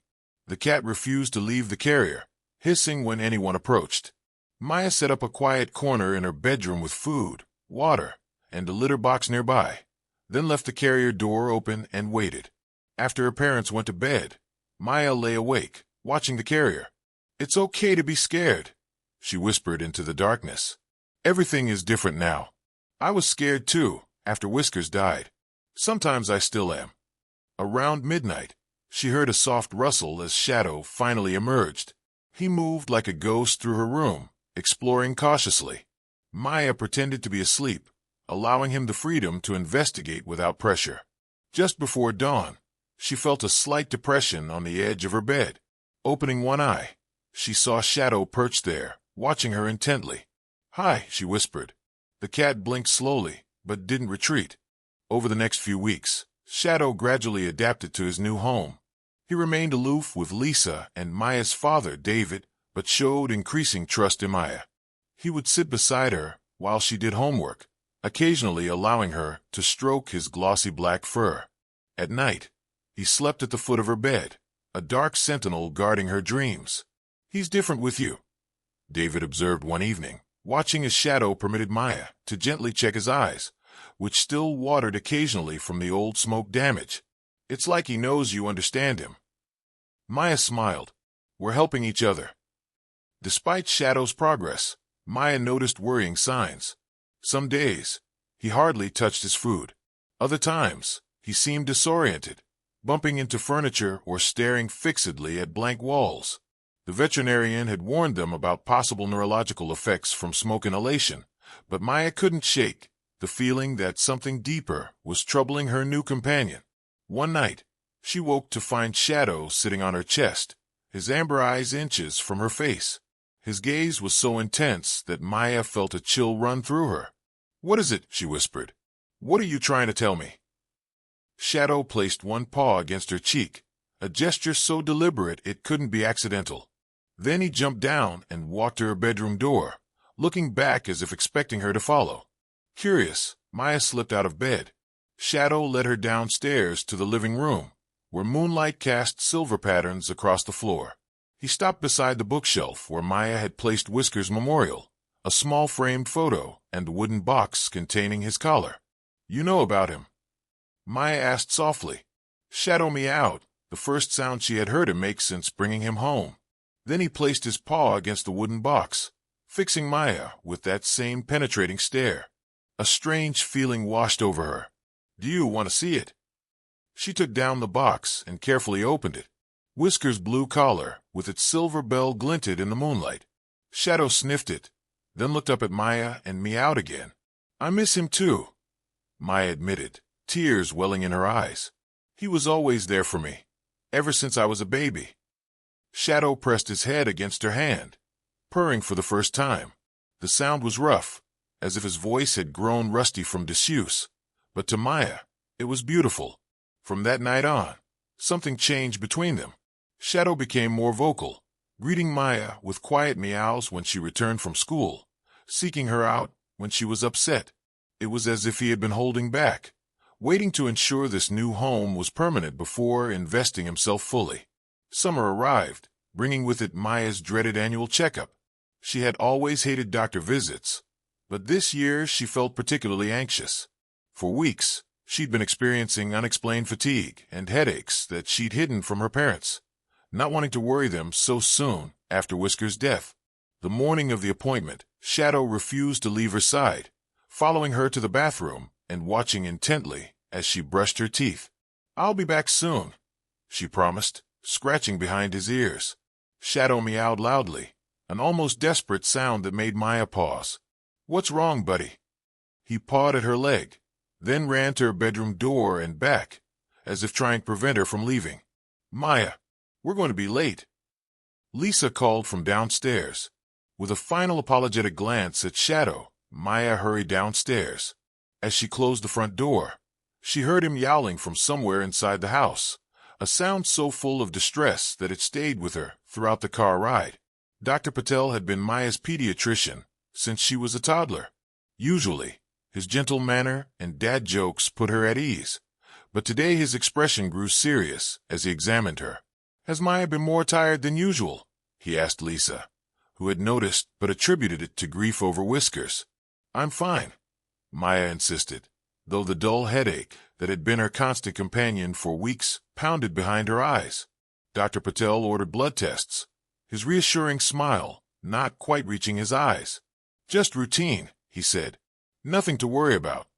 The cat refused to leave the carrier, hissing when anyone approached. Maya set up a quiet corner in her bedroom with food, water, and a litter box nearby, then left the carrier door open and waited. After her parents went to bed, Maya lay awake, watching the carrier. It's okay to be scared, she whispered into the darkness. Everything is different now. I was scared too, after Whiskers died. Sometimes I still am. Around midnight, she heard a soft rustle as Shadow finally emerged. He moved like a ghost through her room, exploring cautiously. Maya pretended to be asleep, allowing him the freedom to investigate without pressure. Just before dawn, she felt a slight depression on the edge of her bed. Opening one eye, she saw Shadow perched there, watching her intently. Hi, she whispered. The cat blinked slowly, but didn't retreat. Over the next few weeks, Shadow gradually adapted to his new home. He remained aloof with Lisa and Maya's father, David, but showed increasing trust in Maya. He would sit beside her while she did homework, occasionally allowing her to stroke his glossy black fur. At night, he slept at the foot of her bed, a dark sentinel guarding her dreams. He's different with you, David observed one evening, watching as Shadow permitted Maya to gently check his eyes, which still watered occasionally from the old smoke damage. It's like he knows you understand him. Maya smiled. We're helping each other. Despite Shadow's progress, Maya noticed worrying signs. Some days, he hardly touched his food. Other times, he seemed disoriented, bumping into furniture or staring fixedly at blank walls. The veterinarian had warned them about possible neurological effects from smoke inhalation, but Maya couldn't shake the feeling that something deeper was troubling her new companion. One night, she woke to find Shadow sitting on her chest, his amber eyes inches from her face. His gaze was so intense that Maya felt a chill run through her. What is it? She whispered. What are you trying to tell me? Shadow placed one paw against her cheek, a gesture so deliberate it couldn't be accidental. Then he jumped down and walked to her bedroom door, looking back as if expecting her to follow. Curious, Maya slipped out of bed. Shadow led her downstairs to the living room, where moonlight cast silver patterns across the floor. He stopped beside the bookshelf where Maya had placed Whisker's memorial, a small framed photo, and a wooden box containing his collar. "You know about him?" Maya asked softly. Shadow meowed, the first sound she had heard him make since bringing him home. Then he placed his paw against the wooden box, fixing Maya with that same penetrating stare. A strange feeling washed over her. "Do you want to see it?" She took down the box and carefully opened it. Whisker's blue collar, with its silver bell, glinted in the moonlight. Shadow sniffed it, then looked up at Maya and meowed again. "I miss him too," Maya admitted, tears welling in her eyes. "He was always there for me, ever since I was a baby." Shadow pressed his head against her hand, purring for the first time. The sound was rough, as if his voice had grown rusty from disuse, but to Maya, it was beautiful. From that night on, something changed between them. Shadow became more vocal, greeting Maya with quiet meows when she returned from school, seeking her out when she was upset. It was as if he had been holding back, waiting to ensure this new home was permanent before investing himself fully. Summer arrived, bringing with it Maya's dreaded annual checkup. She had always hated doctor visits, but this year she felt particularly anxious. For weeks, she'd been experiencing unexplained fatigue and headaches that she'd hidden from her parents, not wanting to worry them so soon after Whisker's death. The morning of the appointment, Shadow refused to leave her side, following her to the bathroom and watching intently as she brushed her teeth. "I'll be back soon," she promised, scratching behind his ears. Shadow meowed loudly, an almost desperate sound that made Maya pause. "What's wrong, buddy?" He pawed at her leg, then ran to her bedroom door and back, as if trying to prevent her from leaving. "Maya, we're going to be late." Lisa called from downstairs. With a final apologetic glance at Shadow, Maya hurried downstairs. As she closed the front door, she heard him yowling from somewhere inside the house, a sound so full of distress that it stayed with her throughout the car ride. Dr. Patel had been Maya's pediatrician since she was a toddler. Usually, his gentle manner and dad jokes put her at ease, but today his expression grew serious as he examined her. "Has Maya been more tired than usual?" he asked Lisa, who had noticed but attributed it to grief over Whiskers. "I'm fine," Maya insisted, though the dull headache that had been her constant companion for weeks pounded behind her eyes. Dr. Patel ordered blood tests, his reassuring smile not quite reaching his eyes. "Just routine," he said. "Nothing to worry about."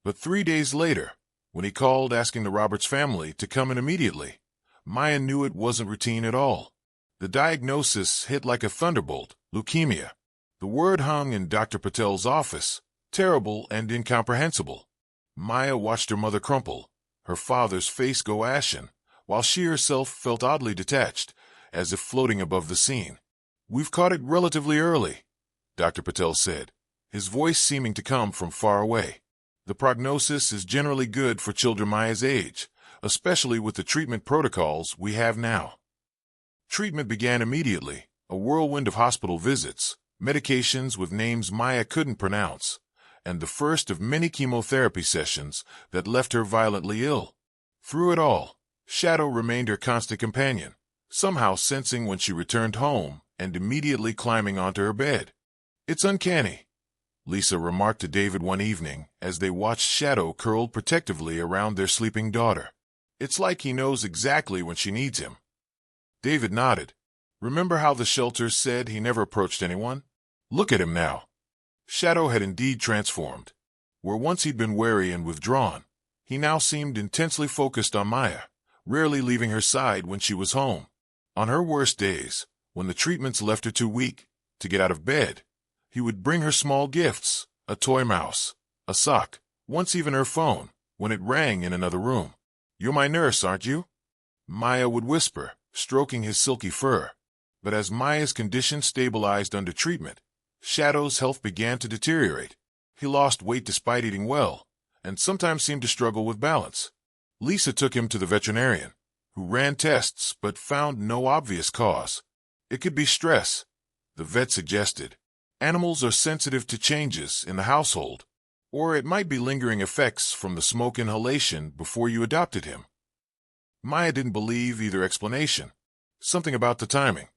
But 3 days later, when he called asking the Roberts family to come in immediately, Maya knew it wasn't routine at all. The diagnosis hit like a thunderbolt: leukemia. The word hung in Dr. Patel's office, terrible and incomprehensible. Maya watched her mother crumple, her father's face go ashen, while she herself felt oddly detached, as if floating above the scene. "We've caught it relatively early," Dr. Patel said, his voice seeming to come from far away. "The prognosis is generally good for children Maya's age, especially with the treatment protocols we have now." Treatment began immediately, a whirlwind of hospital visits, medications with names Maya couldn't pronounce, and the first of many chemotherapy sessions that left her violently ill. Through it all, Shadow remained her constant companion, somehow sensing when she returned home and immediately climbing onto her bed. "It's uncanny," Lisa remarked to David one evening as they watched Shadow curled protectively around their sleeping daughter. "It's like he knows exactly when she needs him." David nodded. "Remember how the shelter said he never approached anyone? Look at him now." Shadow had indeed transformed. Where once he'd been wary and withdrawn, he now seemed intensely focused on Maya, rarely leaving her side when she was home. On her worst days, when the treatments left her too weak to get out of bed, he would bring her small gifts, a toy mouse, a sock, once even her phone, when it rang in another room. "You're my nurse, aren't you?" Maya would whisper, stroking his silky fur. But as Maya's condition stabilized under treatment, Shadow's health began to deteriorate. He lost weight despite eating well, and sometimes seemed to struggle with balance. Lisa took him to the veterinarian, who ran tests but found no obvious cause. "It could be stress," the vet suggested. "Animals are sensitive to changes in the household." Or it might be lingering effects from the smoke inhalation before you adopted him. Maya didn't believe either explanation. Something about the timing,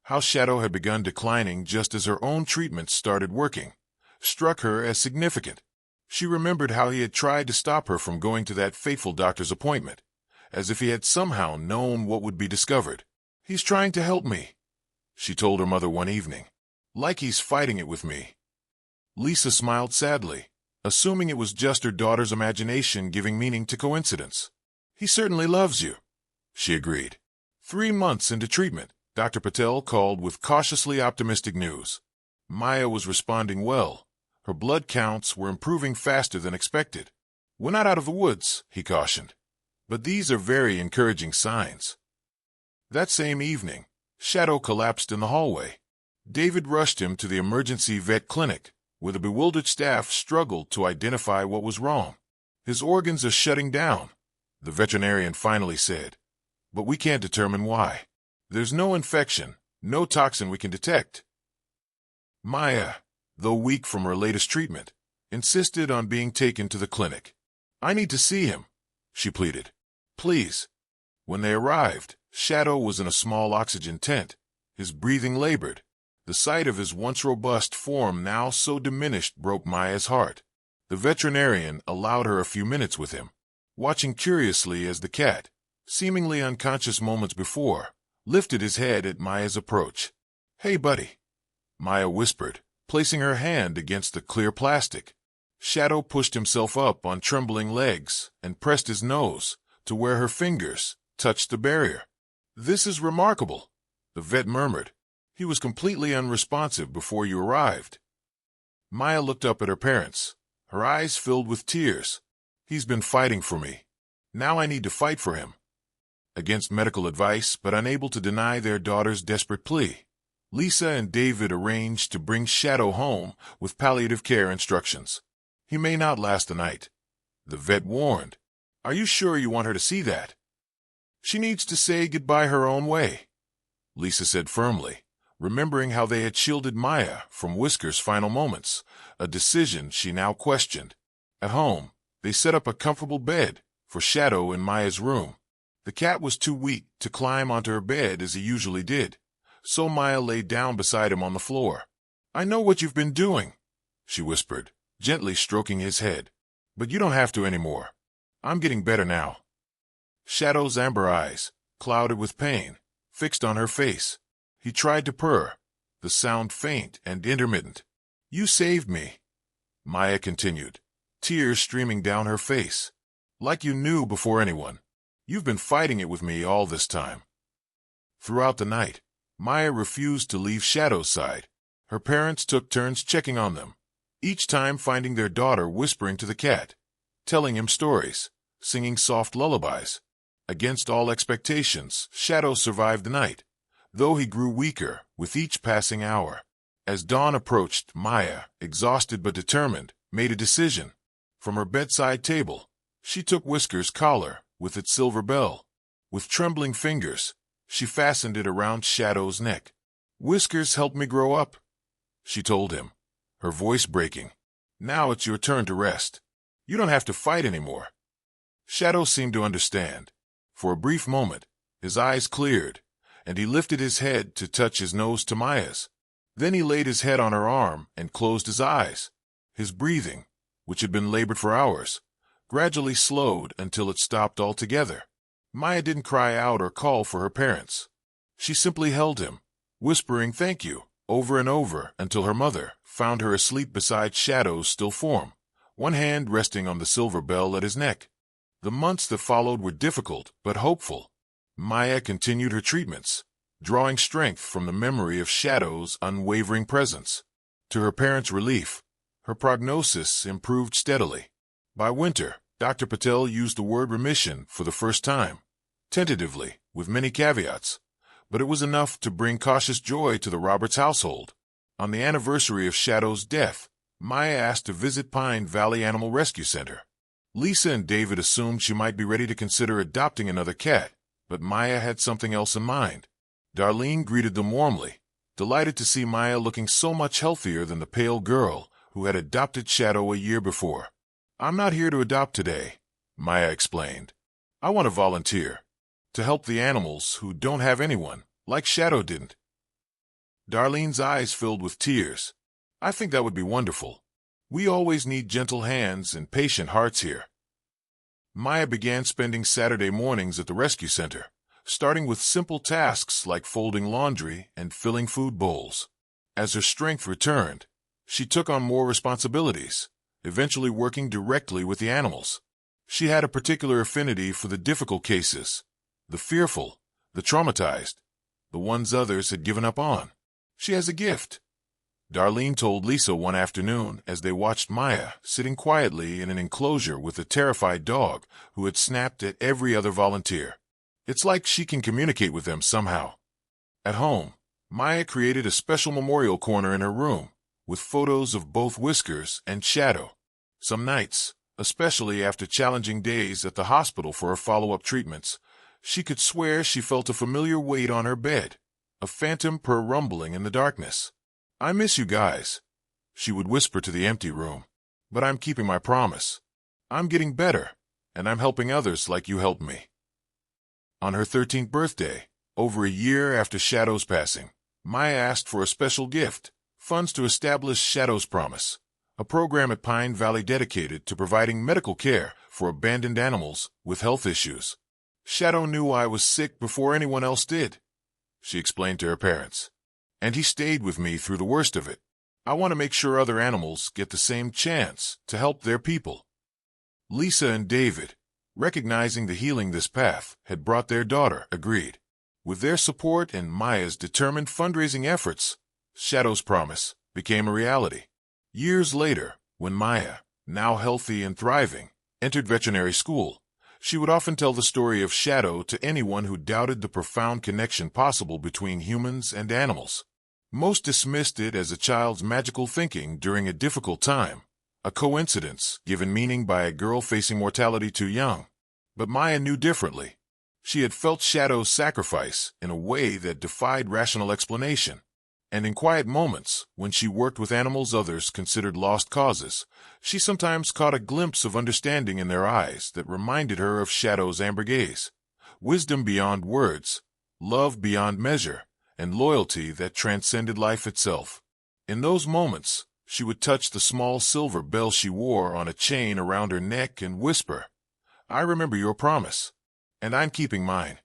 how Shadow had begun declining just as her own treatments started working, struck her as significant. She remembered how he had tried to stop her from going to that fateful doctor's appointment, as if he had somehow known what would be discovered. "He's trying to help me," she told her mother one evening. "Like he's fighting it with me." Lisa smiled sadly, assuming it was just her daughter's imagination giving meaning to coincidence. "He certainly loves you," she agreed. 3 months into treatment, Dr. Patel called with cautiously optimistic news. Maya was responding well. Her blood counts were improving faster than expected. "We're not out of the woods," he cautioned, "but these are very encouraging signs." That same evening, Shadow collapsed in the hallway. David rushed him to the emergency vet clinic, where the bewildered staff struggled to identify what was wrong. "His organs are shutting down," the veterinarian finally said, "but we can't determine why. There's no infection, no toxin we can detect." Maya, though weak from her latest treatment, insisted on being taken to the clinic. "I need to see him," she pleaded. "Please." When they arrived, Shadow was in a small oxygen tent, his breathing labored. The sight of his once robust form now so diminished broke Maya's heart. The veterinarian allowed her a few minutes with him, watching curiously as the cat, seemingly unconscious moments before, lifted his head at Maya's approach. "Hey, buddy," Maya whispered, placing her hand against the clear plastic. Shadow pushed himself up on trembling legs and pressed his nose to where her fingers touched the barrier. "This is remarkable," the vet murmured. "He was completely unresponsive before you arrived." Maya looked up at her parents, her eyes filled with tears. "He's been fighting for me. Now I need to fight for him." Against medical advice, but unable to deny their daughter's desperate plea, Lisa and David arranged to bring Shadow home with palliative care instructions. "He may not last the night," the vet warned. "Are you sure you want her to see that?" "She needs to say goodbye her own way," Lisa said firmly, remembering how they had shielded Maya from Whisker's final moments, a decision she now questioned. At home, they set up a comfortable bed for Shadow in Maya's room. The cat was too weak to climb onto her bed as he usually did, so Maya lay down beside him on the floor. "I know what you've been doing," she whispered, gently stroking his head. "But you don't have to anymore. I'm getting better now." Shadow's amber eyes, clouded with pain, fixed on her face. He tried to purr, the sound faint and intermittent. "You saved me," Maya continued, tears streaming down her face. "Like you knew before anyone. You've been fighting it with me all this time." Throughout the night, Maya refused to leave Shadow's side. Her parents took turns checking on them, each time finding their daughter whispering to the cat, telling him stories, singing soft lullabies. Against all expectations, Shadow survived the night, though he grew weaker with each passing hour. As dawn approached, Maya, exhausted but determined, made a decision. From her bedside table, she took Whisker's collar with its silver bell. With trembling fingers, she fastened it around Shadow's neck. "Whisker's helped me grow up," she told him, her voice breaking. "Now it's your turn to rest. You don't have to fight anymore." Shadow seemed to understand. For a brief moment, his eyes cleared, and he lifted his head to touch his nose to Maya's. Then he laid his head on her arm and closed his eyes. His breathing, which had been labored for hours, gradually slowed until it stopped altogether. Maya didn't cry out or call for her parents. She simply held him, whispering "thank you" over and over until her mother found her asleep beside Shadow's still form, one hand resting on the silver bell at his neck. The months that followed were difficult but hopeful. Maya continued her treatments, drawing strength from the memory of Shadow's unwavering presence. To her parents' relief, her prognosis improved steadily. By winter, Dr. Patel used the word remission for the first time, tentatively, with many caveats, but it was enough to bring cautious joy to the Roberts household. On the anniversary of Shadow's death, Maya asked to visit Pine Valley Animal Rescue Center. Lisa and David assumed she might be ready to consider adopting another cat, but Maya had something else in mind. Darlene greeted them warmly, delighted to see Maya looking so much healthier than the pale girl who had adopted Shadow a year before. "I'm not here to adopt today," Maya explained. "I want to volunteer, to help the animals who don't have anyone, like Shadow didn't." Darlene's eyes filled with tears. "I think that would be wonderful. We always need gentle hands and patient hearts here." Maya began spending Saturday mornings at the rescue center, starting with simple tasks like folding laundry and filling food bowls. As her strength returned, she took on more responsibilities, eventually working directly with the animals. She had a particular affinity for the difficult cases, the fearful, the traumatized, the ones others had given up on. "She has a gift," Darlene told Lisa one afternoon as they watched Maya sitting quietly in an enclosure with a terrified dog who had snapped at every other volunteer. "It's like she can communicate with them somehow." At home, Maya created a special memorial corner in her room, with photos of both Whiskers and Shadow. Some nights, especially after challenging days at the hospital for her follow-up treatments, she could swear she felt a familiar weight on her bed, a phantom purr rumbling in the darkness. "I miss you guys," she would whisper to the empty room, "but I'm keeping my promise. I'm getting better, and I'm helping others like you helped me." On her 13th birthday, over a year after Shadow's passing, Maya asked for a special gift, funds to establish Shadow's Promise, a program at Pine Valley dedicated to providing medical care for abandoned animals with health issues. "Shadow knew I was sick before anyone else did," she explained to her parents, "and he stayed with me through the worst of it. I want to make sure other animals get the same chance to help their people." Lisa and David, recognizing the healing this path had brought their daughter, agreed. With their support and Maya's determined fundraising efforts, Shadow's Promise became a reality. Years later, when Maya, now healthy and thriving, entered veterinary school, she would often tell the story of Shadow to anyone who doubted the profound connection possible between humans and animals. Most dismissed it as a child's magical thinking during a difficult time, a coincidence given meaning by a girl facing mortality too young. But Maya knew differently. She had felt Shadow's sacrifice in a way that defied rational explanation. And in quiet moments, when she worked with animals others considered lost causes, she sometimes caught a glimpse of understanding in their eyes that reminded her of Shadow's amber gaze. Wisdom beyond words, love beyond measure, and loyalty that transcended life itself. In those moments, she would touch the small silver bell she wore on a chain around her neck and whisper, "I remember your promise, and I'm keeping mine."